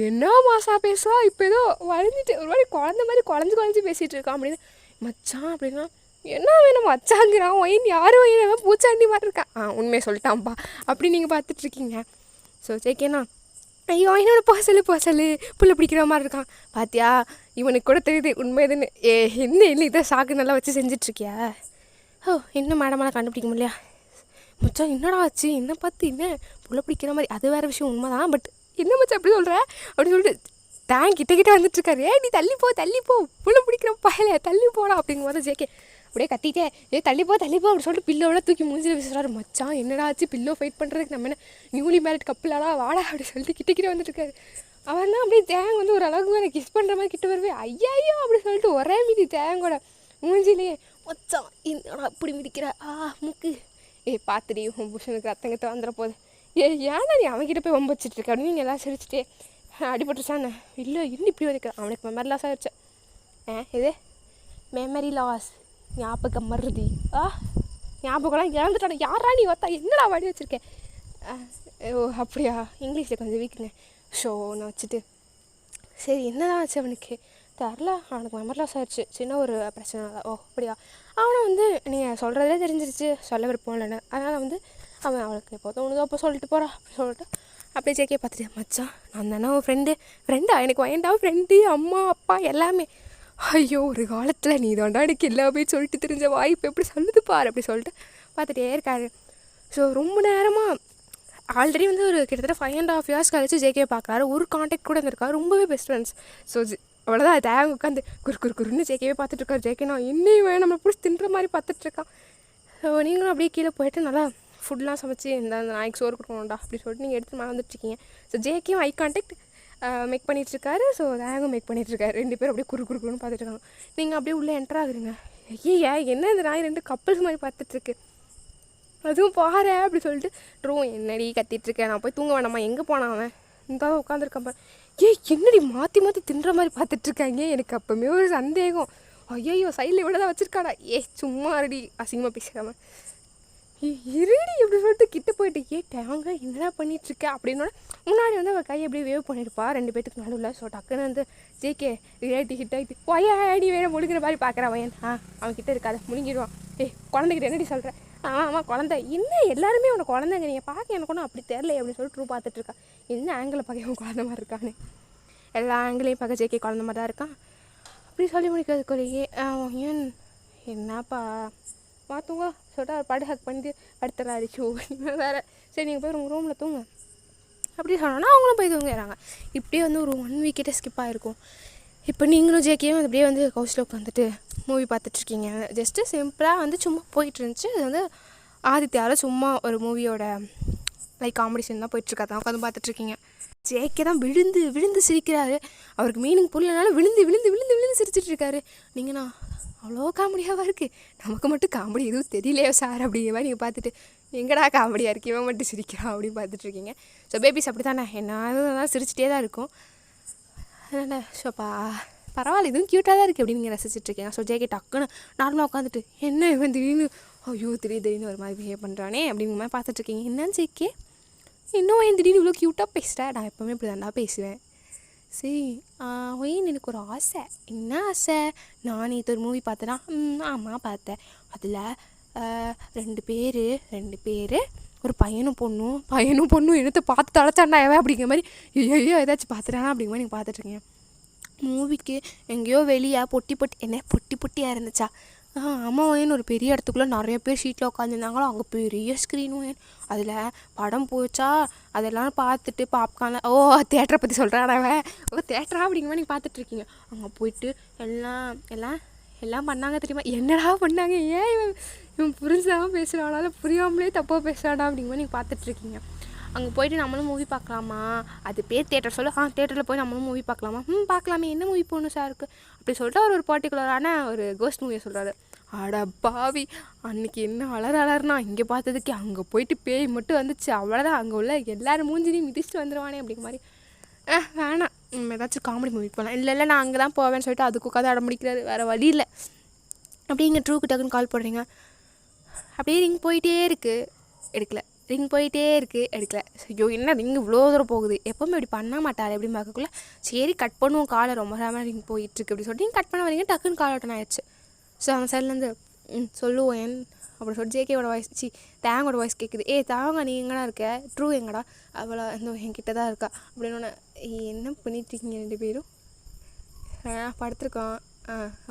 என்ன மாசா பேசுவா, இப்போ ஏதோ வளைஞ்சிட்டு ஒரு மாதிரி குழந்த மாதிரி குழஞ்சி பேசிகிட்டு இருக்கான் அப்படின்னு. மச்சான் அப்படின்னா என்ன வேணும் மச்சாங்கிறான், ஒயின் யாரும் ஒயின் பூச்சாண்டி மாதிரி இருக்கான், உண்மையை சொல்லிட்டான்ப்பா அப்படி நீங்கள் பார்த்துட்ருக்கீங்க. ஸோ ஜேகேண்ணா ஐயோ என்னோட போசலு புள்ள பிடிக்கிற மாதிரி இருக்கான், பார்த்தியா இவனுக்கு கூட தெரியுது உண்மை இதுன்னு, என்ன இல்லை இதை சாக்கு நல்லா வச்சு செஞ்சிட்ருக்கியா, இன்னும் மேடமெல்லாம் கண்டுபிடிக்க முடியலையா, மச்சான் என்னடா ஆச்சு, என்ன பார்த்து என்ன புள்ள பிடிக்கிற மாதிரி, அது வேறு விஷயம் உண்மை தான், பட் என்ன மச்சான் அப்படி சொல்கிற அப்படின்னு சொல்லிட்டு கிட்ட வந்துட்டுருக்காரு. நீ தள்ளி போ புள்ள பிடிக்கிற பயல தள்ளி போடா அப்படிங்கும் போது ஜேகே அப்படியே கத்திட்டே தள்ளி போ அப்படி சொல்லிட்டு பில்லோட தூக்கி மூஞ்சில் பேசுகிறாரு. மச்சான் என்னடா ஆச்சு, பில்லோ ஃபைட் பண்ணுறதுக்கு நம்ம என்ன நியூலி மேரிட் கப்பிலாடா வாடா அப்படி சொல்லிட்டு கிட்ட வந்துட்டுருக்காரு. அவன் அப்படியே தேங்க வந்து ஒரு அளவுக்கு மேலே கிஸ் பண்ணுற மாதிரி கிட்ட வருவே, ஐயோ அப்படி சொல்லிட்டு ஒரே மீதி தேங்கோட மூஞ்சிலேயே மச்சான் என்னடா அப்படி மிதிக்கிற மூக்கு, பார்த்துடி உன் புருஷனுக்கு ரத்தங்கத்தை வந்துட போகுது, ஏன்னா நீ அவன்கிட்ட போய் வம்பு வச்சுட்ருக்க அப்படின்னு நீங்கள் எல்லாம் சிரிச்சிட்டே அடிபட்டுருச்சானே, இல்லை இன்னும் இப்படி வரைக்கும் அவனுக்கு மெமரி லாஸ் ஆகிடுச்சு, இது மெமரி லாஸ் ஞாபகம் மருதி, ஞாபகம்லாம் இறந்துட்டானே, யாரா நீ வத்தா என்னடா வாடி வச்சுருக்கேன், அப்படியா இங்கிலீஷில் கொஞ்சம் வீக்குங்க, ஷோ நான் வச்சுட்டு சரி என்னதான் ஆச்சு அவனுக்கு தெரில, அவனுக்கு மெமரி லாஸ் ஆகிடுச்சு, சின்ன ஒரு பிரச்சனை தான், அப்படியா அவனை வந்து நீங்கள் சொல்கிறதே தெரிஞ்சிருச்சு, சொல்ல விருப்பம் இல்லைன்னு, அதனால் வந்து அவன் அவளுக்கு எப்போ தோணுதோ அப்போ சொல்லிட்டு போகிறான் அப்படி சொல்லிட்டு அப்படியே ஜேகே பார்த்துட்டு மச்சான் நான் தானே உன் ஃப்ரெண்டா எனக்கு வேண்டா ஃப்ரெண்டு அம்மா அப்பா எல்லாமே, ஐயோ ஒரு காலத்தில் நீ தாண்டா எனக்கு எல்லாமே சொல்லிட்டு தெரிஞ்ச வாய்ப்பு எப்படி சொல்லுது பாரு அப்படி சொல்லிட்டு பார்த்துட்டே இருக்காரு. ஸோ ரொம்ப நேரமாக ஆல்ரெடி வந்து ஒரு கிட்டத்தட்ட 5.5 years கழிச்சு ஜேகே பார்க்குறாரு, ஒரு கான்டாக்ட் கூட இருந்திருக்காரு, ரொம்பவே பெஸ்ட் ஃப்ரெண்ட்ஸ். ஸோ அவ்வளோதான் தேவை உட்காந்து குறுன்னு ஜேகேவே பார்த்துட்ருக்காரு. ஜேகே நான் இன்னும் வேணும் நம்மளை பிடிச்சி தின்ற மாதிரி பார்த்துட்ருக்கான். ஸோ நீங்களும் அப்படியே கீழே போய்ட்டு நல்லா ஃபுட்லாம் சமைச்சு இந்த நாய்க்கு சோறு கொடுக்கணும்டா அப்படி சொல்லிட்டு நீங்கள் எடுத்து மேலே வந்துட்டுருக்கீங்க. ஸோ ஜேகேயும் ஐ கான்டாக்ட் மேக் பண்ணிகிட்ருக்காரு, ஸோ தேங்கும் மேக் பண்ணிகிட்ருக்காரு, 2 பேரும் அப்படியே குறுன்னு பார்த்துட்ருக்காங்க. நீங்கள் அப்படியே உள்ளே என்ட்ரு ஆகுறீங்க. என்ன இந்த நாய் 2 கப்பல்ஸ் மாதிரி பார்த்துட்ருக்கு, அதுவும் பாரு அப்படி சொல்லிட்டு ட்ரூ என்னடி கத்திட்டுருக்கேன், நான் போய் தூங்க வேணாமா, எங்கே போனான் அவன் இந்த உட்காந்துருக்கான் பாரு, என்னடி மாற்றி தின்ற மாதிரி பார்த்துட்ருக்காங்க. எனக்கு அப்போவுமே ஒரு சந்தேகம், ஐயோ சைடில் இவ்வளோ தான் வச்சுருக்காடா, சும்மா ரெடி அசிங்கமாக பேசுகிறாம இருடி இப்படி சொல்லிட்டு கிட்ட போயிட்டு கேட்டாங்க என்னடா பண்ணிகிட்ருக்க அப்படின்னோட முன்னாடி வந்து அவள் கையை அப்படியே வேவ் பண்ணியிருப்பா 2 பேத்துக்கு நடுவில். ஸோ டக்குன்னு வந்து ஜேகே ரியாலிட்டி ஹிட் ஆகிட்டு ஒய்யாடி வேற முழுகிற மாதிரி பார்க்குறான் வயன். அவன்கிட்ட இருக்காது முழுங்கிடுவான். குழந்தைகிட்ட என்னடி சொல்கிறேன்? ஆமாம் குழந்தை என்ன எல்லாருமே அவனை குழந்தைங்க நீங்கள் பார்க்க எனக்கு ஒன்றும் அப்படி தெரில அப்படின்னு சொல்லிட்டு ட்ரூ பார்த்துட்ருக்கா. என்ன ஆங்கிளில் பார்க்க அவன் குழந்த மாதிரி இருக்கான்னு. எல்லா ஆங்கிலையும் பார்க்க ஜேகே குழந்த மாதிரி தான் இருக்கான். அப்படி சொல்லி முடிக்கிறதுக்குள்ளேயே ஏன் என்னப்பா பார்த்துங்க சொல்லிட்டு அவர் படு ஹக் பண்ணி படுத்துறாரு. ஷோ வேறு சரி நீங்கள் போய் உங்கள் ரூமில் தூங்க அப்படி சொன்னோன்னா அவங்களும் போய் தூங்குறாங்க. இப்படியே வந்து ஒரு 1 வீக்கிட்ட ஸ்கிப் ஆகிருக்கும். இப்போ நீங்களும் ஜேகேயும் அப்படியே வந்து கவுச்சில் உட்காந்துட்டு மூவி பார்த்துட்ருக்கீங்க. ஜஸ்ட்டு சிம்பிளாக வந்து சும்மா போயிட்டு இருந்துச்சு. அது வந்து ஆதித்யாவில் சும்மா ஒரு மூவியோட லைக் காம்படிஷன் தான் போயிட்டுருக்கா. தான் உட்காந்து பார்த்துட்ருக்கீங்க. ஜேகே தான் விழுந்து விழுந்து சிரிக்கிறாரு. அவருக்கு மீனிங் புரியலனாலும் விழுந்து விழுந்து விழுந்து விழுந்து சிரிச்சிட்ருக்காரு. நீங்கண்ணா அவ்வளோ காமெடியாக இருக்குது, நமக்கு மட்டும் காமெடி எதுவும் தெரியலையோ சார் அப்படிங்கிற மாதிரி நீங்கள் பார்த்துட்டு எங்கடா காமெடியாக இருக்கு இவன் மட்டும் சிரிக்கிறான் அப்படின்னு பார்த்துட்ருக்கீங்க. ஸோ பேபிஸ் அப்படி தானே என்ன சிரிச்சிட்டே தான் இருக்கும். அதனால் ஸோப்பா பரவாயில்ல இதுவும் க்யூட்டாக தான் இருக்குது அப்படின்னு நீங்கள் ரசிச்சிட்ருக்கீங்க. ஸோ ஜேகே டக்குன்னு நார்மலாக உட்காந்துட்டு என்ன இவன் திடீர்னு ஐயோ திடீர்னு ஒரு மாதிரி பிஹேவ் பண்ணுறானே அப்படிங்கிற மாதிரி பார்த்துட்ருக்கீங்க. என்னன்னு ஜேகே இன்னும் என் திடீர்னு இவ்வளோ க்யூட்டாக பேசுகிறேன்? நான் எப்போவுமே இப்படி தான்டா பேசுவேன். சரி ஒயின் எனக்கு ஒரு ஆசை. என்ன ஆசை? நான் நேற்று ஒரு மூவி பார்த்தேன்னா ஆமாம் பார்த்தேன். அதில் 2 பேர் ஒரு பையனும் பொண்ணும் என்னத்தை பார்த்து தொலைச்சாண்டா எவன் அப்படிங்கிற மாதிரி ஐயோ ஏதாச்சும் பார்த்துட்டானா அப்படிங்கிற மாதிரி நீங்கள் பார்த்துட்ருக்கீங்க. மூவிக்கு எங்கேயோ வெளியே பொட்டியாக இருந்துச்சா? ஆமாம் ஒயின் ஒரு பெரிய இடத்துக்குள்ளே நிறைய பேர் ஷீட்டில் உட்காந்துருந்தாங்களோ, அங்கே பெரிய ஸ்க்ரீன் ஒயின். அதில் படம் போச்சா அதெல்லாம் பார்த்துட்டு பாப்கார்னில் தேட்டரை பற்றி சொல்கிறான் அவன். தேட்டரா அப்படிங்கிற மாதிரி நீங்கள் பார்த்துட்ருக்கீங்க. அங்கே போயிட்டு எல்லாம் பண்ணாங்க தெரியுமா? என்னடா பண்ணாங்க? ஏன் இவன் புரிஞ்சாமல் பேசுகிறானால புரியாமலே தப்பாக பேசுகிறாடா அப்படிங்கிற மாதிரி நீங்கள் பார்த்துட்ருக்கீங்க. அங்கே போயிட்டு நம்மளும் மூவி பார்க்கலாமா? அது பேர் தேட்டர் சொல்லு. தேட்டரில் போய் நம்மளும் மூவி பார்க்கலாமா? பார்க்கலாமே. என்ன மூவி போகணும் சாருக்கு அப்படி சொல்லிட்டு அவர் ஒரு பர்டிகுலரான ஒரு கோஸ்ட் மூவியை சொல்கிறாரு. அட பாவி அன்றைக்கி என்ன அலர்னா இங்கே பார்த்ததுக்கு அங்கே போயிட்டு பேய் மட்டும் வந்துச்சு அவ்வளோதான். அங்கே உள்ள எல்லோரும் மூஞ்சினையும் மிதிச்சுட்டு வந்துடுவானே அப்படிங்கிற மாதிரி. வேணாம் ஏதாச்சும் காமெடி மூவிக்கு போகலாம். இல்லை நான் அங்கே தான் போவேன்னு சொல்லிட்டு அதுக்கு உட்காந்து அடம் முடிக்கிறாரு. வேறு வழி இல்லை. அப்படியே இங்கே ட்ரூக்கு டக்குன்னு கால் போடுறீங்க. அப்படியே ரிங் போயிட்டே இருக்குது எடுக்கலை. ஐயோ என்ன ரிங் இவ்வளோ தூரம் போகுது, எப்போவுமே இப்படி பண்ண மாட்டார் எப்படின்னு பார்க்கக்குள்ள சரி கட் பண்ணுவோம் காலை, ரொம்ப நேரமாக ரிங் போயிட்டுருக்கு அப்படின்னு சொல்லிட்டு நீங்கள் கட் பண்ண வரீங்க. டக்குன்னு கால் அட்டன் ஆயிடுச்சு. ஸோ அந்த சைட்லேருந்து சொல்லுவோம் அப்படின்னு சொல்லிட்டு ஜேகேவோட வாய்ஸ் தேங்கோட வாய்ஸ் கேட்குது. தாங்க நீ எங்கடா இருக்க? ட்ரூ எங்கடா? அவளை என்கிட்ட தான் இருக்கா அப்படின்னு. என்ன பண்ணிட்டுருக்கீங்க 2 பேரும்? படுத்துருக்கோம்.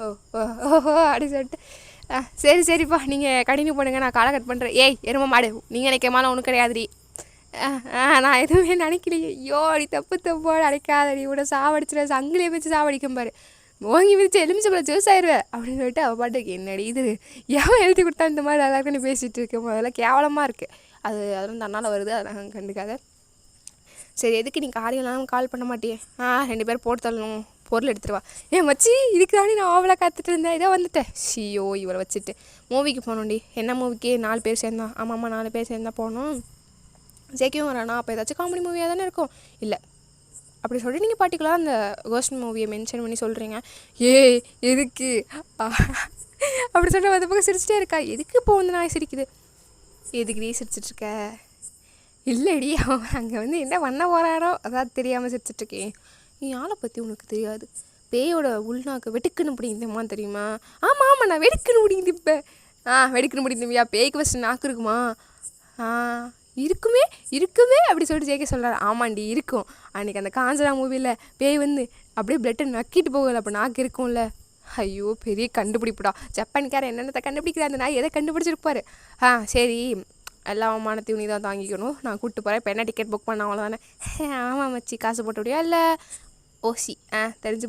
ஓஹோ அப்படி சொல்லிட்டு சரிப்பா நீங்கள் கண்டினியூ பண்ணுங்கள், நான் காலை கட் பண்ணுறேன். எரும மாடு நீங்கள் நினைக்கமாலாம் ஒன்றும் கிடையாதுடி. நான் எதுவுமே நினைக்கலையே. ஐயோ அடி தப்போடு அடைக்காதடி உட சாவடிச்சிட சங்கிலியை வச்சு சாவடிக்கும் பாரு, ஓங்கி மிதிச்சு எலுமிச்சப்பழ ஜூஸ் ஆயிடுவேன் அப்படின்னு சொல்லிட்டு அவள் பாட்டுக்கு என்னடி இது எவன் எழுதி கொடுத்தா இந்த மாதிரி எல்லாருக்கும் நீ பேசிகிட்டு இருக்க அதெல்லாம் கேவலமாக இருக்குது. அதெல்லாம் தன்னால் வருது, அதெல்லாம் கண்டுக்காத. சரி எதுக்கு நீ காரியம்லாம் கால் பண்ண மாட்டியே? 2 பேர் போட்டு தள்ளணும், பொருள் எடுத்துருவா. மச்சி இதுக்குதானே நான் அவளை காத்துட்டு இருந்தேன், இதை வந்துட்டேன். ஷியோ இவளை வச்சுட்டு மூவிக்கு போகணுண்டி. என்ன மூவிக்கு? 4 பேர் சேர்ந்தான். ஆமாம்மா 4 பேர் சேர்ந்தா போகணும். ஜேகேவும் வரானா? அப்போ ஏதாச்சும் காமெடி மூவியாக தானே இருக்கும். இல்லை அப்படி சொல்லிட்டு நீங்கள் பார்ட்டிகுலராக அந்த கோஸ்ட் மூவியை மென்ஷன் பண்ணி சொல்கிறீங்க. எதுக்கு அப்படி சொல்லிட்டு அந்த பக்கம் சிரிச்சிட்டே இருக்கா. எதுக்கு இப்போ வந்து நான் சிரிக்குது? எதுக்கு சிரிச்சிட்ருக்க? இல்லைடி அவன் அங்கே வந்து என்ன பண்ண போகிறானோ அதாவது தெரியாமல் சிரிச்சிட்ருக்கேன். நீ ஆளை பற்றி உனக்கு தெரியாது. பேயோட உள்நாக்கு வெட்டுக்குன்னு பிடிக்குதுமான்னு தெரியுமா? ஆமாம் நான் வெடுக்குன்னு பிடிக்குது. இப்போ வெடுக்குன்னு பிடிக்குதுயா? பேய்க்கு ஃபஸ்ட்டு நாக்கு இருக்குமா? இருக்குமே அப்படி சொல்லிட்டு ஜேகே சொல்கிறார். ஆமாண்டி இருக்கும். அன்றைக்கி அந்த காஞ்சனா மூவியில் பேய் வந்து அப்படியே பிளட்டை நக்கிட்டு போகல, அப்போ நாக்கு இருக்கும்ல. ஐயோ பெரிய கண்டுபிடிப்புடா. ஜப்பான்காரன் என்னென்னத்தை கண்டுபிடிக்கிறார், அந்த நாய் எதை கண்டுபிடிச்சிருப்பாரு. சரி எல்லா அவமானத்தையும் நீ தான் தாங்கிக்கணும், நான் கூப்பிட்டு போகிறேன். இப்போ என்ன டிக்கெட் புக் பண்ண அவ்வளோதானே? ஆமாம் மச்சி காசு போட்டு விடியா? இல்லை ஓசி தெரிஞ்சு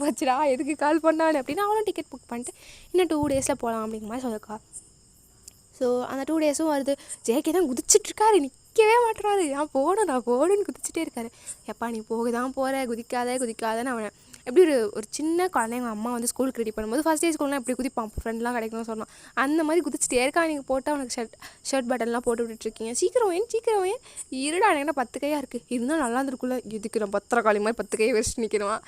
போச்சுடா எதுக்கு கால் பண்ணான்னு அப்படின்னு அவனும் டிக்கெட் புக் பண்ணிட்டு இன்னும் 2 டேஸில் போகலாம் அப்படிங்கிற மாதிரி சொல்லிருக்கா. ஸோ அந்த 2 டேஸும் வருது. ஜேகே தான் குதிச்சிட்ருக்காரு, நிற்கவே மாட்டுறாரு. நான் போகணுன்னு குதிச்சுட்டே இருக்காரு. எப்பா நீ போகதான் போகிற, குதிக்காதன்னு அவனை எப்படி ஒரு சின்ன குழந்தைங்க அம்மா வந்து ஸ்கூலுக்கு ரெடி பண்ணும்போது ஃபஸ்ட் டே ஸ்கூல்லாம் எப்படி குதிப்பான், ஃப்ரெண்ட்லாம் கிடைக்கணும்னு சொன்னான். அந்த மாதிரி குதிச்சுட்டே இருக்கா. நீங்கள் போட்டு அவனுக்கு ஷர்ட் பட்டன்லாம் போட்டு விட்டுட்ருக்கீங்க. சீக்கிரம் ஏன் இருடா எனக்கு என்ன 10 கையாக இருக்குது, இருந்தால் நல்லா இருந்திருக்குள்ள. இதுக்கு நான் 10 காலி மாதிரி 10 கையை வச்சுட்டு நிற்கிறவான்.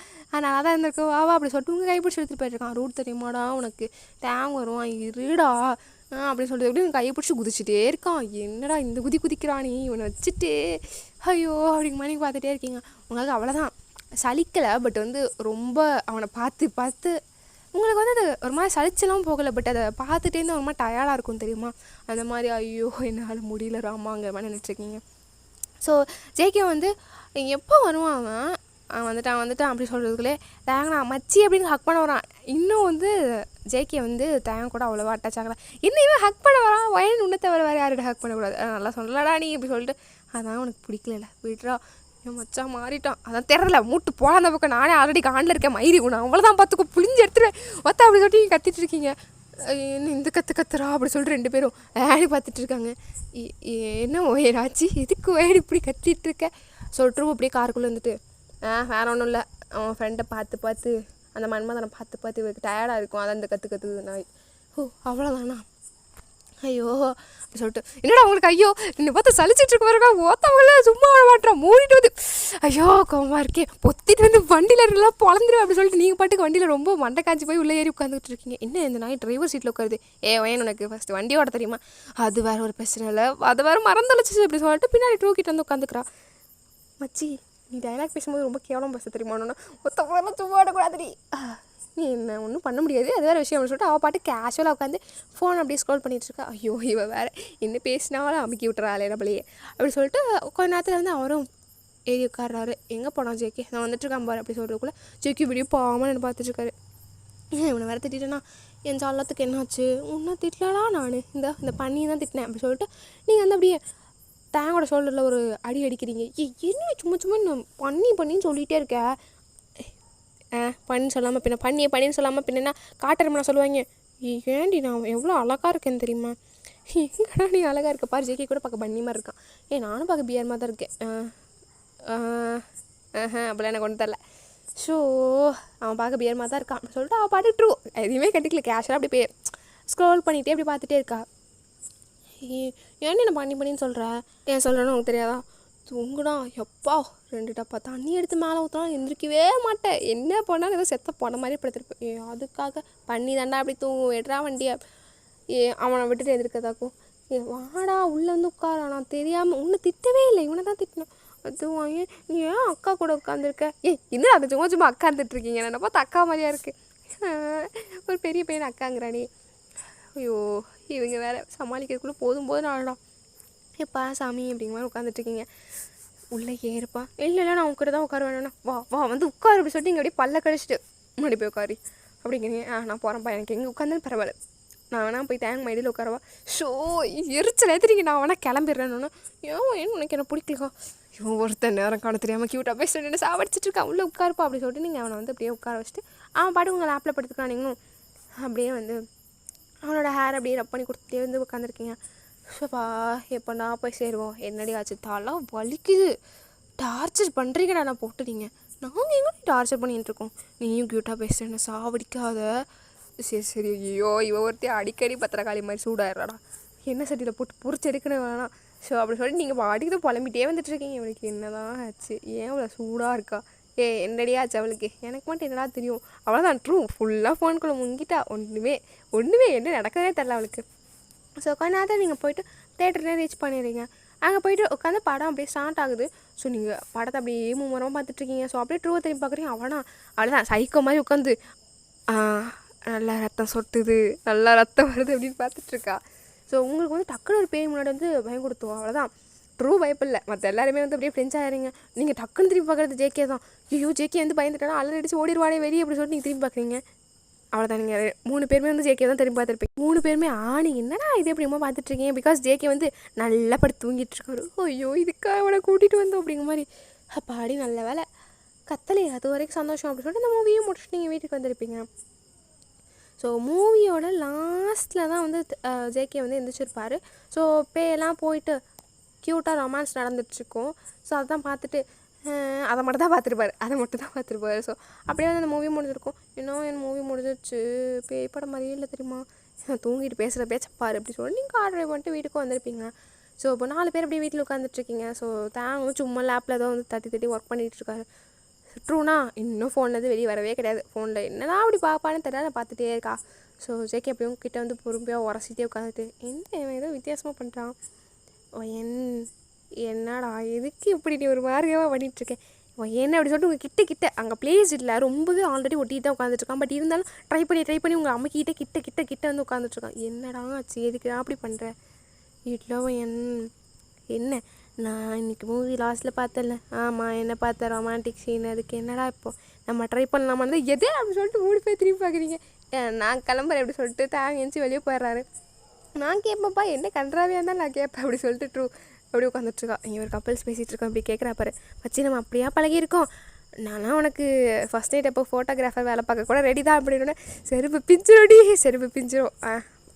நல்லா தான் இருந்திருக்கும். வா அப்படி சொல்லிட்டு உங்கள் கைப்பிடிச்சி எடுத்துகிட்டு போயிட்டுருக்கான். ரூட் தெரியுமாடா உனக்கு? டேங் வரும் இருடா அப்படின்னு சொல்லிட்டு எப்படி கையை பிடிச்சி குதிச்சுட்டே இருக்கான். என்னடா இந்த குதிக்கிறானே இவனை வச்சுட்டு ஐயோ அப்படிங்க மாதிரி பார்த்துட்டே இருக்கீங்க. உங்களுக்கு அவ்வளோதான் சலிக்கலை, பட் வந்து ரொம்ப அவனை பார்த்து பார்த்து உங்களுக்கு வந்து அது ஒரு மாதிரி சலிச்செல்லாம் போகலை, பட் அதை பார்த்துட்டே இருந்து ஒரு மாதிரி டயர்டாக இருக்கும் தெரியுமா, அந்த மாதிரி ஐயோ என்னால் முடியல ராமாங்கிற மாதிரி நினச்சிருக்கீங்க. ஸோ ஜேகே வந்து எப்போ வருவான் அவன் வந்துட்டான் அப்படி சொல்கிறதுக்குள்ளே தேங்கண்ணா மச்சி அப்படின்னு ஹக் பண்ண வரான். இன்னும் வந்து ஜேகே வந்து தேங்க கூட அவ்வளோவா அட்டாச் ஆகலை. இன்னும் ஹக் பண்ண வரான், வயன் உன்னை தவிர வேறு யார்கிட்ட ஹக் பண்ணக்கூடாது, நல்லா சொல்லலடா நீ இப்படி சொல்லிட்டு அதான் உனக்கு பிடிக்கல விட்றா என் மச்சா மாறிட்டான், அதான் தெரில மூட்டு போல அந்த பக்கம், நானே ஆல்ரெடி காண்டில் இருக்கேன் மயிரி உன்னை அவ்வளோதான் பார்த்துக்கோ புளிஞ்சு எடுத்துருவேன் ஒத்தா அப்படி சொல்லிட்டு நீங்கள் கத்திட்டு இருக்கீங்க. என்ன இந்த கத்துறா அப்படி சொல்லிட்டு 2 பேரும் ஏடி பார்த்துட்டு இருக்காங்க. என்ன ஓயராச்சு எதுக்கு ஓயடி இப்படி கத்திட்டு இருக்க சொல்லிட்டு அப்படியே காருக்குள்ளே வந்துட்டு வேறு ஒன்றும் இல்லை, அவன் ஃப்ரெண்டை பார்த்து அந்த மன்மதனை பார்த்து இவருக்கு டயர்டாக இருக்கும், அதான் இந்த கற்றுது நாய். ஓ அவ்வளோதானா ஐயோ அப்படி சொல்லிட்டு என்னடா உங்களுக்கு ஐயோ என்னை பார்த்து சலிச்சிட்டு இருக்க பாருங்க ஓத்தவங்கள சும்மா விட மாட்டேறான் மூடிட்டு வந்து ஐயோ கோவமாக இருக்கே பொத்திட்டு வந்து வண்டியில் எல்லாம் பொழந்துருவேன் அப்படி சொல்லிட்டு நீங்கள் பாட்டுக்கு வண்டியில் ரொம்ப மண்டை காய்ச்சி போய் உள்ளே ஏறி உட்காந்துட்டு இருக்கீங்க. என்ன இந்த நாய் டிரைவர் சீட்டில் உட்காருது, வேணும் உனக்கு ஃபஸ்ட்டு வண்டி ஓட தெரியுமா, அது வேறு ஒரு பிரச்சனை இல்லை, அது வேறு மறந்துடுச்சு அப்படி சொல்லிட்டு பின்னாடி டூக்கிட்டு வந்து உட்காந்துக்கிறா. மச்சி நீ டைலாக் பேசும்போது ரொம்ப கேவலம் பேச தெரியுமான்னு ஒத்தவங்களெல்லாம் சும்மா விடக்கூடாதுடி, நீ என்ன ஒன்றும் பண்ண முடியாது அது வேறு விஷயம் சொல்லிட்டு அவள் பாட்டு கேஷுவலாக உட்காந்து ஃபோன் அப்படியே ஸ்க்ரோல் பண்ணிகிட்ருக்கா. ஐயோ இவள் வேறு என்ன பேசினாலும் அமுக்கி விட்டுறாளே நம்மளையே அப்படி சொல்லிட்டு கொஞ்ச நேரத்தில் வந்து அவரும் ஏறி உட்கார்றாரு. எங்கே போனான் ஜேகே, நான் வந்துட்டுருக்கான் பாரு அப்படி சொல்கிறதுக்குள்ளே ஜேகே வீடியோ பாவமாக என்ன பார்த்துட்ருக்காரு. இவனை வேறு திட்டேன்னா என் சாலத்துக்கு என்னாச்சு, உன்னை திட்டலடா நான் இந்த பண்ணி தான் திட்டினேன் அப்படி சொல்லிட்டு நீங்கள் வந்து அப்படியே தேங்கோட ஷோல்டரில் ஒரு அடி அடிக்கிறீங்க. என்ன சும்மா நான் பண்ணின்னு சொல்லிகிட்டே இருக்கேன், பண்ணின்னு சொல்லாமல் பின்ன பண்ணின்னு சொல்லாமல் பின்னா காட்டுறமா நான் சொல்லுவாங்க. ஏன்டி நான் எவ்வளோ அழகாக இருக்கேன்னு தெரியுமா, எங்கடா நீ அழகாக இருக்க பாரு, ஜேகே கூட பார்க்க பண்ணி மாதிரி இருக்கான், நானும் பார்க்க பிஆர் மாதிரி தான் இருக்கேன் அப்படிலாம் எனக்கு ஒன்றும் தரல. ஸோ அவன் பார்க்க பிஆர் மாதிரி தான் இருக்கான் அப்படி சொல்லிட்டு அவள் பாட்டு ட்ரூ எதுவுமே கட்டிக்கல கேஷுவலாக அப்படி போய் ஸ்க்ரோல் பண்ணிகிட்டே அப்படி பார்த்துட்டே இருக்கா. ஏன் என்ன பண்ணின்னு சொல்கிற, ஏன் சொல்கிறேன்னு உனக்கு தெரியாதா, தூங்குடா எப்பா 2 டப்பா தண்ணி எடுத்து மேலே ஊற்றினா எந்திரிக்கவே மாட்டேன், என்ன பண்ணாலும் ஏதோ செத்த போன மாதிரி படுத்திருப்பேன், அதுக்காக பண்ணி தாண்டா அப்படி தூங்கும் வெட்றா வண்டியை, அவனை விட்டுட்டு எதிர்க்கதாக்கும், வாடா உள்ளே வந்து உட்காரா, நான் தெரியாமல் உன்னை திட்டவே இல்லை இவனை தான் திட்டினேன், அதுவும் நீ ஏன் அக்கா கூட உட்காந்துருக்க, இன்னும் அது சும்மா அக்கா இருந்துட்டுருக்கீங்க, என்னை பார்த்து அக்கா மாதிரியா இருக்குது, ஒரு பெரிய பையன் அக்காங்கிறானே, ஐயோ இவங்க வேறு சமாளிக்கிறதுக்குள்ளே போதும் நாளடா எப்பா சாமி அப்படிங்கிற மாதிரி உட்காந்துட்ருக்கீங்க. உள்ளே ஏறுப்பா, இல்லை நான் உட்கார தான் உட்கார வேணும்னா வா வந்து உட்காரு அப்படி சொல்லிட்டு இங்கே அப்படியே பல்ல கழிச்சிட்டு முன்னாடி போய் உட்காரி அப்படிங்கிறீங்க. நான் போகிறேன்ப்பா எனக்கு எங்கே உட்காந்து பரவாயில்ல, நான் வேணா போய் தேங்க மைடியில் உட்காரவா, ஷோ எரிச்சல் ஏற்றுறீங்க, நான் வேணா கிளம்பிடுறேன்னு, ஏன் உனக்கு என்ன பிடிக்கலக்கா, இவன் ஒருத்தர் நேரம் காண தெரியாமல் க்யூட்டாக பேசிட்டு சாவடிச்சிட்டு இருக்கான், உள்ளே உட்காருப்பா அப்படி சொல்லிட்டு நீங்கள் அவனை வந்து அப்படியே உட்கார வச்சுட்டு அவன் பாட்டு உங்கள் லேப்பில் படுத்துக்கலாம், நீங்களும் அப்படியே வந்து அவனோட ஹேர் அப்படியே ரப் பண்ணி கொடுத்துட்டே வந்து உட்காந்துருக்கீங்க. ஸோப்பா எப்போ நான் போய் சேருவோம், என்னடி ஆச்சு தாலாம் வலிக்குது, டார்ச்சர் பண்ணுறீங்கடா நான் போட்டுறீங்க, நாங்கள் எங்கே டார்ச்சர் பண்ணிகிட்ருக்கோம், நீயும் க்யூட்டாக பேசுகிறேன்னு சாவடிக்காத, சரி ஐயோ ஒருத்தே அடிக்கடி பத்திரக்காளி மாதிரி சூடாயிடுறாடா, என்ன சட்டியில் போட்டு பொறிச்சு எடுக்கணும் வேணாம். ஸோ அப்படி சொல்லிட்டு நீங்கள் பாடிக்கு தான் புலம்பிட்டே வந்துட்டுருக்கீங்க, இவனுக்கு என்ன தான் ஆச்சு, ஏன் இவ்வளோ சூடாக இருக்கா, என்னடியா ஆச்சு அவளுக்கு, எனக்கு மட்டும் என்னடா தெரியும், அவ்வளோதான் ட்ரூ ஃபுல்லாக ஃபோனுக்குள்ளே முங்கிட்டா, ஒன்றுமே என்ன நடக்கவே தெரில அவளுக்கு. ஸோ கொஞ்ச நேரத்தில் நீங்கள் போய்ட்டு தேட்டர்லேயே ரீச் பண்ணிடுறீங்க, அங்கே போய்ட்டு உட்காந்து படம் அப்படியே ஸ்டார்ட் ஆகுது. ஸோ நீங்கள் படத்தை அப்படியே மும்முரமாக பார்த்துட்ருக்கீங்க. ஸோ அப்படியே ட்ரூவை திரும்பி பார்க்குறீங்க, அவ்வளோதான் சைக்கோ மாதிரி உட்காந்து நல்லா ரத்தம் சொட்டுது, நல்லா ரத்தம் வருது அப்படின்னு பார்த்துட்ருக்கா. ஸோ உங்களுக்கு வந்து டக்குன்னு ஒரு பேய் முன்னாடி வந்து பயம் கொடுத்துவோம், அவ்வளோதான் ட்ரூ பயப்பில்லை, மற்ற எல்லாருமே வந்து அப்படியே ஃப்ரெண்ட்ஸ் ஆகிறீங்க. நீங்கள் டக்குன்னு திரும்பி பார்க்குறது ஜேகே தான், ஜேகே வந்து பயந்துட்டா அலர் அடிச்சு ஓடிடுவாடே வெளியே அப்படி சொல்லிட்டு நீங்கள் திரும்பி பார்க்குறீங்க, அவ்வளோதான். நீங்கள் 3 பேருமே வந்து ஜேகே தான் திரும்பி பார்த்துருப்பீங்க. 3 பேருமே நீங்கள் என்னடா இது எப்படிமா பார்த்துட்ருக்கீங்க, பிகாஸ் ஜேகே வந்து நல்லா படுத்து தூங்கிட்டு இருக்காரு. ஐயோ இதுக்காக அவனை கூட்டிகிட்டு வந்தோம் அப்படிங்கிற மாதிரி, அப்பாடி நல்ல வேலை கத்தலை, அது வரைக்கும் சந்தோஷம் அப்படின்னு சொல்லிட்டு இந்த மூவியும் முடிச்சுட்டு நீங்கள் வீட்டுக்கு வந்திருப்பீங்க. ஸோ மூவியோட லாஸ்ட்டில் தான் வந்து ஜேகே வந்து எந்திரிச்சிருப்பார். ஸோ பேயெல்லாம் போயிட்டு க்யூட்டாக ரொமான்ஸ் நடந்துகிட்ருக்கோம். ஸோ அதுதான் பார்த்துட்டு அதை மட்டும் தான் பார்த்துருப்பாரு. ஸோ அப்படியே வந்து அந்த மூவி முடிஞ்சிருக்கும். இன்னும் என் மூவி முடிஞ்சிருச்சு, பேய் படம் மாதிரியே இல்லை தெரியுமா, தூங்கிட்டு பேசுகிற பேச்சப்பாரு அப்படி சொல்லி நீங்கள் கார் ட்ரைவ் பண்ணிட்டு வீட்டுக்கு வந்திருப்பீங்க. ஸோ இப்போ 4 பேர் அப்படியே வீட்டில் உட்காந்துட்ருக்கீங்க. ஸோ தேங்கும் சும்மா லேப்பில் ஏதோ வந்து தட்டி ஒர்க் பண்ணிகிட்ருக்காரு. ட்ரூனா இன்னும் ஃபோன்லேருந்து வெளியே வரவே கிடையாது, ஃபோனில் என்னடா அப்படி பார்ப்பான்னு தெரியல, நான் பார்த்துட்டே இருக்கா. ஸோ ஜேகே எப்படியும் கிட்டே வந்து பொறுமையாக உரசிட்டே உட்காந்துட்டு என்ன ஏதோ வித்தியாசமாக பண்ணுறான். என்னடா எதுக்கு இப்படி நீ ஒரு மாதிரியாக பண்ணிகிட்ருக்கேன் என்ன அப்படி சொல்லிட்டு உங்கள் கிட்ட அங்கே பிளேஸ் இல்லை, ரொம்பவே ஆல்ரெடி ஒட்டிட்டு தான் உட்காந்துட்ருக்கான். பட் இருந்தாலும் ட்ரை பண்ணி உங்கள் அம்மைக்கிட்ட கிட்ட வந்து உட்காந்துட்ருக்கான். என்னடா ஆச்சு, எதுக்கு அப்படி பண்ணுற வீட்டில் என்ன நான் இன்றைக்கி மூவி லாஸ்ட்டில் பார்த்தல. ஆமாம், என்ன பார்த்தேன் ரொமான்டிக் சீன், அதுக்கு என்னடா இப்போது நம்ம ட்ரை பண்ணலாமான்னு எதே அப்படி சொல்லிட்டு மூடி போய் திரும்பி பார்க்குறீங்க. நான் கிளம்புறேன் அப்படி சொல்லிட்டு எந்திச்சு வெளியே போயிடுறாரு. நான் கேட்பேன்ப்பா, என்ன கன்றாவியாக இருந்தால் நான் கேட்பேன் அப்படி சொல்லிட்டு அப்படி உட்காந்துட்ருக்கா. இவர் கப்பல்ஸ் பேசிகிட்டு இருக்கோம், அப்படி கேட்குறா பாரு. வச்சு நம்ம அப்படியா பழகியிருக்கோம். நானும் உனக்கு ஃபஸ்ட் நைட் எப்போ ஃபோட்டோகிராஃபர் வேலை பார்க்க கூட ரெடி தான் அப்படின்னு. செருப்பு பிஞ்சிரும்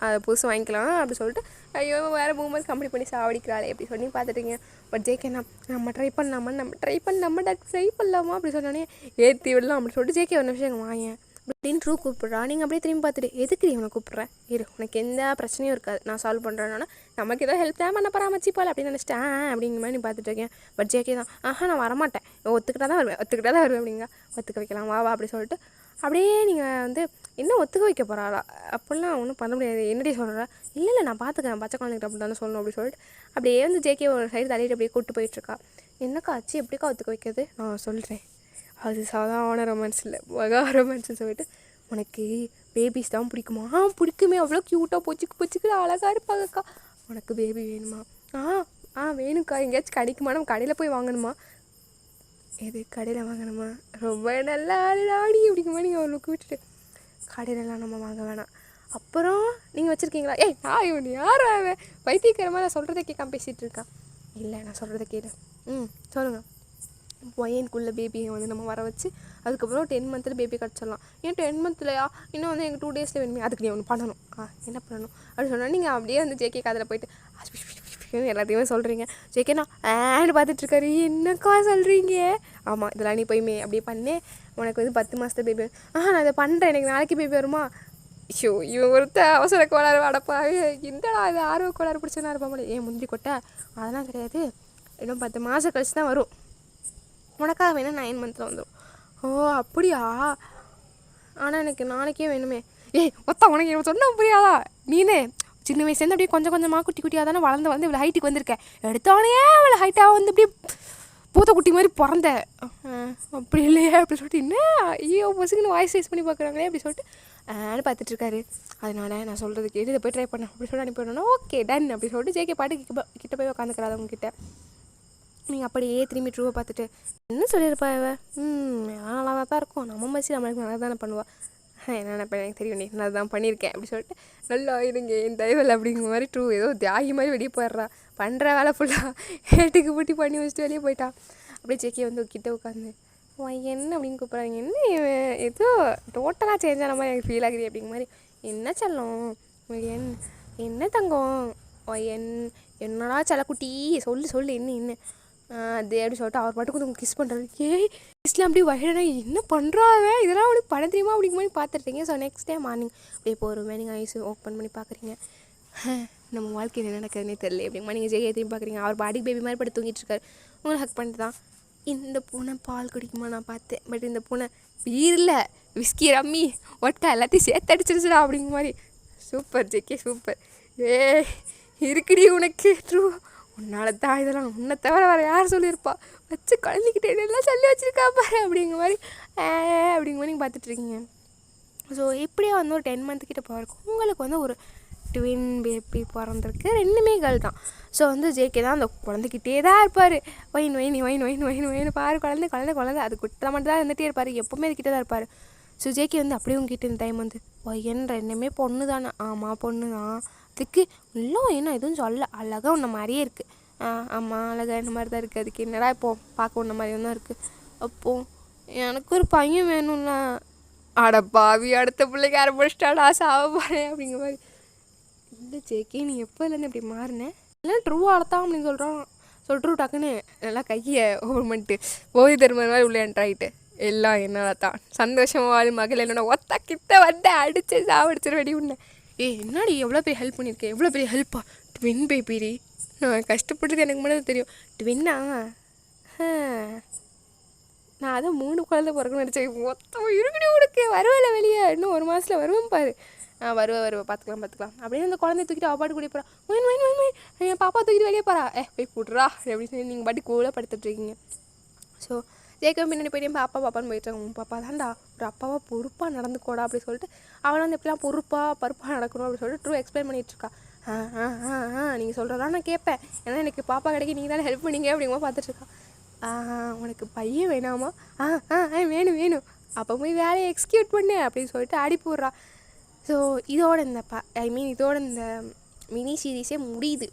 அதை புதுசு வாங்கிக்கலாம் அப்படி சொல்லிட்டு ஐயோ வேறு மூமெண்ட் கம்ப்ளீட் பண்ணி சாவடிக்கிறாளே அப்படி சொல்லி பார்த்துட்டீங்க. பட் ஜேகே நம்ம ட்ரை பண்ணலாமா அப்படி சொன்னோடனே ஏற்றி விடலாம் அப்படி சொல்லிட்டு ஜேகே ஒரு நிமிஷம் வாங்க அப்படின்னு ட்ரூ கூப்பிட்றா. நீங்கள் அப்படியே திரும்பி பார்த்துட்டு எதுக்கு இவனை கூப்பிட்றேன், உனக்கு எந்த பிரச்சனையும் இருக்காது, நான் சால்வ் பண்ணுறேன்னா நமக்கு ஏதோ ஹெல்ப் தான் பண்ண பராமரிச்சு போல அப்படின்னு நினச்சிட்டேன் அப்படிங்கிற மாதிரி நீ பார்த்துட்டு இருக்கேன். பட் ஜேகே தான் நான் வரமாட்டேன், ஒத்துக்கிட்டா தான் வருவேன் அப்படிங்க. ஒத்துக்க வைக்கலாம் வா அப்படி சொல்லிட்டு அப்படியே நீங்கள் வந்து என்ன ஒத்துக்க வைக்க போகிறாளா அப்படிலாம் ஒன்றும் பண்ண முடியாது. என்னடி சொல்கிறா, இல்லை நான் பார்த்துக்கிறேன், பச்சை குழந்தைகிட்ட அப்படி தானே சொல்லணும் அப்படி சொல்லிட்டு அப்படியே வந்து ஜேகே ஒரு சைடு தள்ளிட்டு அப்படியே கூப்பிட்டு போயிட்டுருக்கா. என்னக்கா ஆச்சு, எப்படிக்கா ஒத்துக்க வைக்கிறது, நான் சொல்கிறேன். அது சாதாரண ரொமான்ஸ் இல்லை, மகா ரொமான்ஸ்னு சொல்லிட்டு உனக்கு பேபிஸ் தான் பிடிக்குமா, பிடிக்குமே, அவ்வளோ க்யூட்டாக பொச்சுக்கு அழகாக இருப்பாங்கக்கா. உனக்கு பேபி வேணுமா, வேணும்க்கா. எங்கேயாச்சும் கிடைக்குமா, நம்ம கடையில் போய் வாங்கணுமா, எது கடையில் வாங்கணுமா, ரொம்ப நல்லா ஆடி அப்படிங்கிற நீங்கள் அவளுக்கு விட்டுட்டு கடையிலலாம் நம்ம வாங்க வேணாம். அப்புறம் நீங்கள் வச்சுருக்கீங்களா, நான் இவன் யாரும் அவன் வைத்தியக்காரமாக நான் சொல்கிறத கேட்காம பேசிகிட்டு இருக்கான். இல்லை நான் சொல்கிறத கேளு, சொல்லுங்கள். பையனுக்குள்ளே பேபியை வந்து நம்ம வர வச்சு அதுக்கப்புறம் 10 மந்த்தில் பேபி கிடச்சிடலாம். 10 மந்த்லையா, இன்னும் வந்து எங்கள் 2 டேஸில் வேணுமே, அதுக்கு நீ ஒன்று பண்ணணும். என்ன பண்ணணும் அப்படின்னு சொன்னால் நீங்கள் அப்படியே வந்து ஜேகே காதில் போயிட்டு எல்லாத்தையுமே சொல்கிறீங்க. ஜேகே நான் பார்த்துட்ருக்காரு, என்னக்கா சொல்கிறீங்க, ஆமாம் இதெல்லாம் நீ போய்மே அப்படியே பண்ணே, உனக்கு வந்து 10 மாதத்து பேபி நான் இதை பண்ணுறேன், எனக்கு நாளைக்கு பேபி வருமா. இவன் ஒருத்த அவசர கோளாறு அடப்பாவே, என்னடா இது ஆர்வ கோளாறு பிடிச்சனா இருப்பாங்களே, முந்திரி கொட்டை அதெல்லாம் கிடையாது, இன்னும் 10 மாதம் கழிச்சு தான் வரும், உனக்காக வேணால் 9 மந்த்தில் வந்துடும். அப்படியா, ஆனால் எனக்கு நாளைக்கே வேணுமே. உனக்கு இவன் சொன்ன புரியாதா, நீனே சின்ன வயசுலேருந்து அப்படியே கொஞ்சம் கொஞ்சமாக குட்டியாக தானே வளர்ந்து இவ்வளோ ஹைட்டுக்கு வந்திருக்கேன், எடுத்தோடனே இவ்வளோ ஹைட்டாக வந்து அப்படியே பூத்த குட்டி மாதிரி பிறந்த அப்படி இல்லையே அப்படி சொல்லிட்டு இன்னும் பசங்கன்னு வாய்ஸ் ரைஸ் பண்ணி பார்க்குறாங்களே அப்படி சொல்லிட்டு பார்த்துட்ருக்காரு. அதனால நான் சொல்கிறது கேட்டு இதை போய் ட்ரை பண்ணேன் அப்படி சொல்லிட்டு அனுப்பிவிடணும்னா ஓகே டன் அப்படி சொல்லிட்டு ஜேகே பாட்டு கிட்ட போய் உட்காந்துக்கிறாது அவங்ககிட்ட. நீங்கள் அப்படியே திரும்பி ட்ரூவை பார்த்துட்டு என்ன சொல்லியிருப்பா நல்லா தான் இருக்கும், நம்ம மச்சி நம்மளுக்கு நல்லா தானே பண்ணுவாள், என்ன நினைப்பேன் எனக்கு தெரியும், நீ நான் தான் பண்ணியிருக்கேன் அப்படி சொல்லிட்டு நல்லா இருங்க என் தயவில் அப்படிங்கிற மாதிரி ட்ரூ ஏதோ தியாகி மாதிரி வெளியே போயிடுறா. பண்ணுற வேலை ஃபுல்லாக ஏட்டுக்கு பூட்டி பண்ணி வச்சுட்டு வெளியே போயிட்டான். அப்படியே ஜேகே வந்து கிட்டே உட்காந்து என்ன அப்படின்னு கூப்பிட்றாங்க, என்ன ஏதோ டோட்டலாக சேஞ்ச் ஆன மாதிரி எனக்கு ஃபீல் ஆகுது அப்படிங்கிற மாதிரி. என்ன செல்லம், என்ன தங்கம், என்னடா செல்லக்குட்டி சொல்லு என்ன அது அப்படி சொல்லிட்டு அவர் பாட்டுக்கு வந்து கிஸ் பண்ணுறாரு. கிஸ்ல அப்படியே வயடனா என்ன பண்ணுறாவே, இதெல்லாம் அவனுக்கு படம் தெரியுமா அப்படிங்கிற மாதிரி பார்த்துருக்கீங்க. ஸோ நெக்ஸ்ட் டே மார்னிங் அப்படியே போகிறோமே நீங்கள் ஐஸ் ஓப்பன் பண்ணி பார்க்குறீங்க, நம்ம வாழ்க்கையில் என்ன நடக்குதுன்னே தெரியல அப்படிங்கிற நீங்கள் ஜெய திரும்பி பார்க்குறீங்க. அவர் பாடி பேபி மாதிரி படி தூங்கிட்டு இருக்காரு. உங்களை ஹக் பண்ணிட்டு தான் இந்த பூனை பால் குடிக்குமா நான் பார்த்தேன், பட் இந்த பூனை பீரில் விஸ்கி ரம்மி ஒட்டா எல்லாத்தையும் சேர்த்து அடிச்சிருச்சுடா அப்படிங்கிற மாதிரி. சூப்பர் ஜெக்கே சூப்பர், இருக்குடி உனக்கு ட்ரூ, உன்னால தான் இதெல்லாம், உன்னை தவிர வேறு யார் சொல்லியிருப்பா, வச்சு குழந்தைக்கிட்டே எல்லாம் சொல்லி வச்சுருக்கா பாரு அப்படிங்கிற மாதிரி அப்படிங்கிற மாதிரி நீங்கள் பார்த்துட்ருக்கீங்க. ஸோ இப்படியே வந்து ஒரு 10 மந்த் கிட்ட போகிறக்கும் உங்களுக்கு வந்து ஒரு ட்வின் பேபி பிறந்திருக்கு, 2மே கேர்ள் தான். ஸோ வந்து ஜேகே தான் அந்த குழந்தைக்கிட்டே தான் இருப்பார், ஒயின் பாரு குழந்தை அது கிட்ட மட்டும் தான் இருந்துகிட்டே இருப்பார், எப்போவுமே அதுக்கிட்ட தான் இருப்பார். ஸோ ஜேகே வந்து அப்படியே உங்ககிட்ட இந்த டைம் வந்து ஒயன் 2மே பொண்ணு தானே, ஆமாம் பொண்ணு தான், அதுக்கு இல்லை என்ன எதுவும் சொல்ல, அழகாக உன்ன மாதிரியே இருக்குது, ஆமாம் அழகாக இந்த மாதிரி தான் இருக்குது, அதுக்கு என்னடா இப்போது பார்க்க உன்ன மாதிரி தான் இருக்குது, அப்போது எனக்கு ஒரு பையன் வேணும்ல, அடப்பாவி அடுத்த பிள்ளைக்கு ஆரம்பிச்சிட்டாடா சாவ போகிறேன் அப்படிங்கிற மாதிரி. இல்லை ஜேகே நீ எப்போதுலேருந்து இப்படி மாறினேன், இல்லை ட்ரூ அர்த்தம் அப்படின்னு சொல்கிறான். ட்ரூ டக்குன்னு நல்லா கையை ஓப்பன் பண்ணிட்டு போய் தரும மாதிரி உள்ள என்ட்ராயிட்டு, எல்லாம் என்னால் தான் சந்தோஷமாக வாழ மகள் என்னோட ஒத்த கிட்ட வந்து அடித்து சாவடிச்சிட வெடி உன்னை. என்னடி எவ்வளோ பெரிய ஹெல்ப் பண்ணியிருக்கேன், எவ்வளோ பெரிய ஹெல்ப்பா, ட்வின் பேபிடி, நான் கஷ்டப்பட்டது எனக்கு மட்டும் தெரியும், ட்வின்னா நான் அதான் 3 குழந்தை பிறக்கணும்னு நினச்சேன், மொத்தம் இருக்கடி உனக்கு வருவேல வெளியே, இன்னும் 1 மாதத்தில் வருவேன் பாரு, வருவேன் பார்த்துக்கலாம் அப்படின்னு அந்த குழந்தைய தூக்கிட்டு அவள் பாட்டு கூடிய போகிறா. ஒயின் என் பாப்பா தூக்கிட்டு வெளியே போகிறா. போய் போட்டுறா அப்படின்னு சொல்லி நீங்கள் பாட்டு கூலாக படுத்துட்ருக்கீங்க. ஸோ ஜேக்கப் பின்னாடி போயிட்டு பாப்பான்னு போயிட்டாங்க. உன் பாப்பா தான்டா ஒரு அப்பாவாக பொறுப்பாக நடந்துக்கோடா அப்படின்னு சொல்லிட்டு அவனை வந்து எப்படிலாம் பருப்பாக நடக்கணும் அப்படின்னு சொல்லிட்டு ட்ரூ எக்ஸ்பிளைன் பண்ணிகிட்ருக்கா. நீங்கள் சொல்கிறதா நான் கேட்பேன், ஏன்னா எனக்கு பாப்பா கிடைக்க நீங்கள் தானே ஹெல்ப் பண்ணீங்க அப்படிங்கமா பார்த்துட்ருக்கான். உனக்கு பையன் வேணாமா? வேணும் அப்போ போய் வேலையை எக்ஸிக்யூட் பண்ணு அப்படின்னு சொல்லிட்டு அடி போடுறா. ஸோ இதோட இந்த மினி சீரீஸே முடியுது.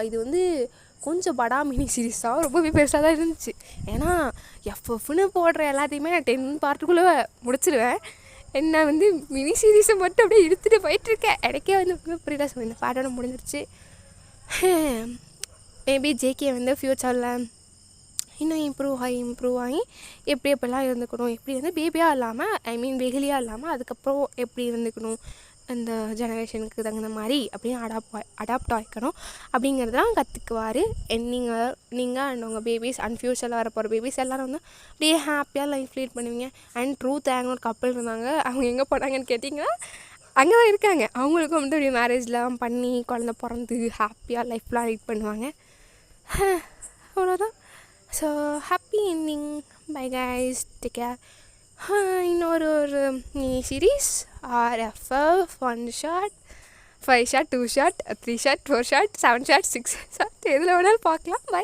இது வந்து கொஞ்சம் படா மினி சீரீஸ் தான், ரொம்பவே பெருசாக தான் இருந்துச்சு. ஏன்னா எஃப்எஃப்னு போடுற எல்லாத்தையுமே நான் 10 பார்ட்டுக்குள்ளே முடிச்சிடுவேன். என்ன வந்து மினி சீரீஸை மட்டும் அப்படியே இழுத்துட்டு போயிட்டுருக்கேன். எனக்கே வந்து புரியல. ஸோ இந்த பாட்டோட முடிஞ்சிருச்சு. மேபி ஜேகே வந்து ஃப்யூச்சரில் இன்னும் இம்ப்ரூவ் ஆகி எப்படியெல்லாம் இருந்துக்கணும், எப்படி வந்து பேபியாக இல்லாமல் வெகுலியாக இல்லாமல் அதுக்கப்புறம் எப்படி இருந்துக்கணும், அந்த ஜெனரேஷனுக்கு தகுந்த மாதிரி அப்படின்னு அடாப்ட் ஆகிக்கணும் அப்படிங்கிறதெல்லாம் கற்றுக்குவார். நீங்கள் அண்ட் உங்கள் பேபிஸ் அண்ட் ஃப்யூச்சரில் வரப்போகிற பேபிஸ் எல்லோரும் வந்து அப்படியே ஹாப்பியாக லைஃப் லீட் பண்ணுவீங்க. அண்ட் ட்ரூத் ஒரு கப்பல் இருந்தாங்க, அவங்க எங்கே போனாங்கன்னு கேட்டிங்கன்னா அங்கே தான் இருக்காங்க. அவங்களுக்கும் வந்து அப்படியே மேரேஜ்லாம் பண்ணி குழந்த பிறந்து ஹாப்பியாக லைஃப்லாம் லீட் பண்ணுவாங்க. அவ்வளோதான். So happy ending. Bye guys, take care. இன்னொரு mini series RFF 1 shot, 5 shot, 2 shot, 3 shot, 4 shot, 7 shot, 6 shot எதில் வேணாலும் பார்க்கலாம். பை.